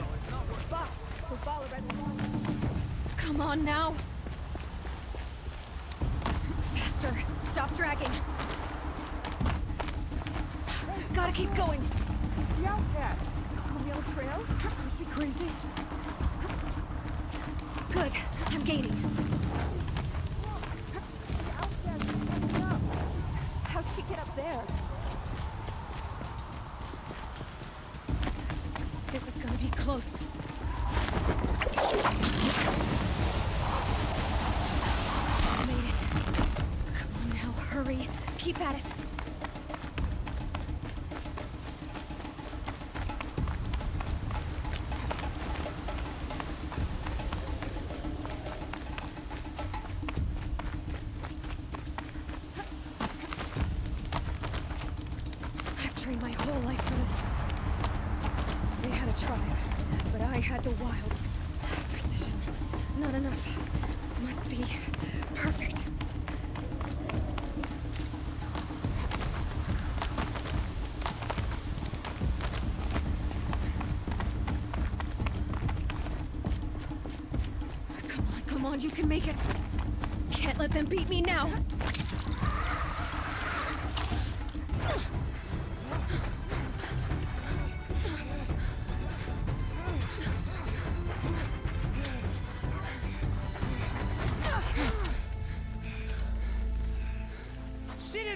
Boss, we'll follow right along. Come on now. Faster. Stop dragging. Gotta keep going. The outcast! on the old trail? Must be crazy. Good. I'm gaining. How'd she get up there? This is gonna be close. Made it. Come on now, hurry. Keep at it. My whole life for this. They had a tribe, but I had the wilds. Precision. Not enough. Must be perfect. Come on, you can make it. Can't let them beat me now.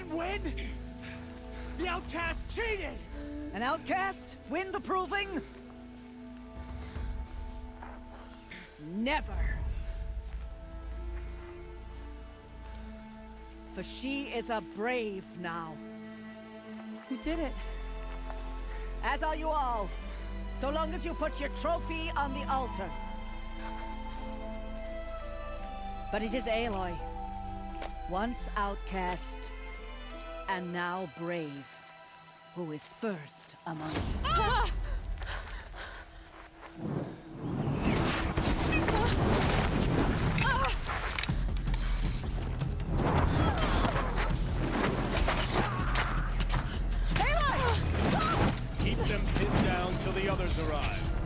Win? The outcast cheated! An outcast win the proving? Never. For she is a brave now. You did it. As are you all. So long as you put your trophy on the altar. But it is Aloy. Once outcast, and now brave, who is first among us. Ah! Keep them pinned down till the others arrive.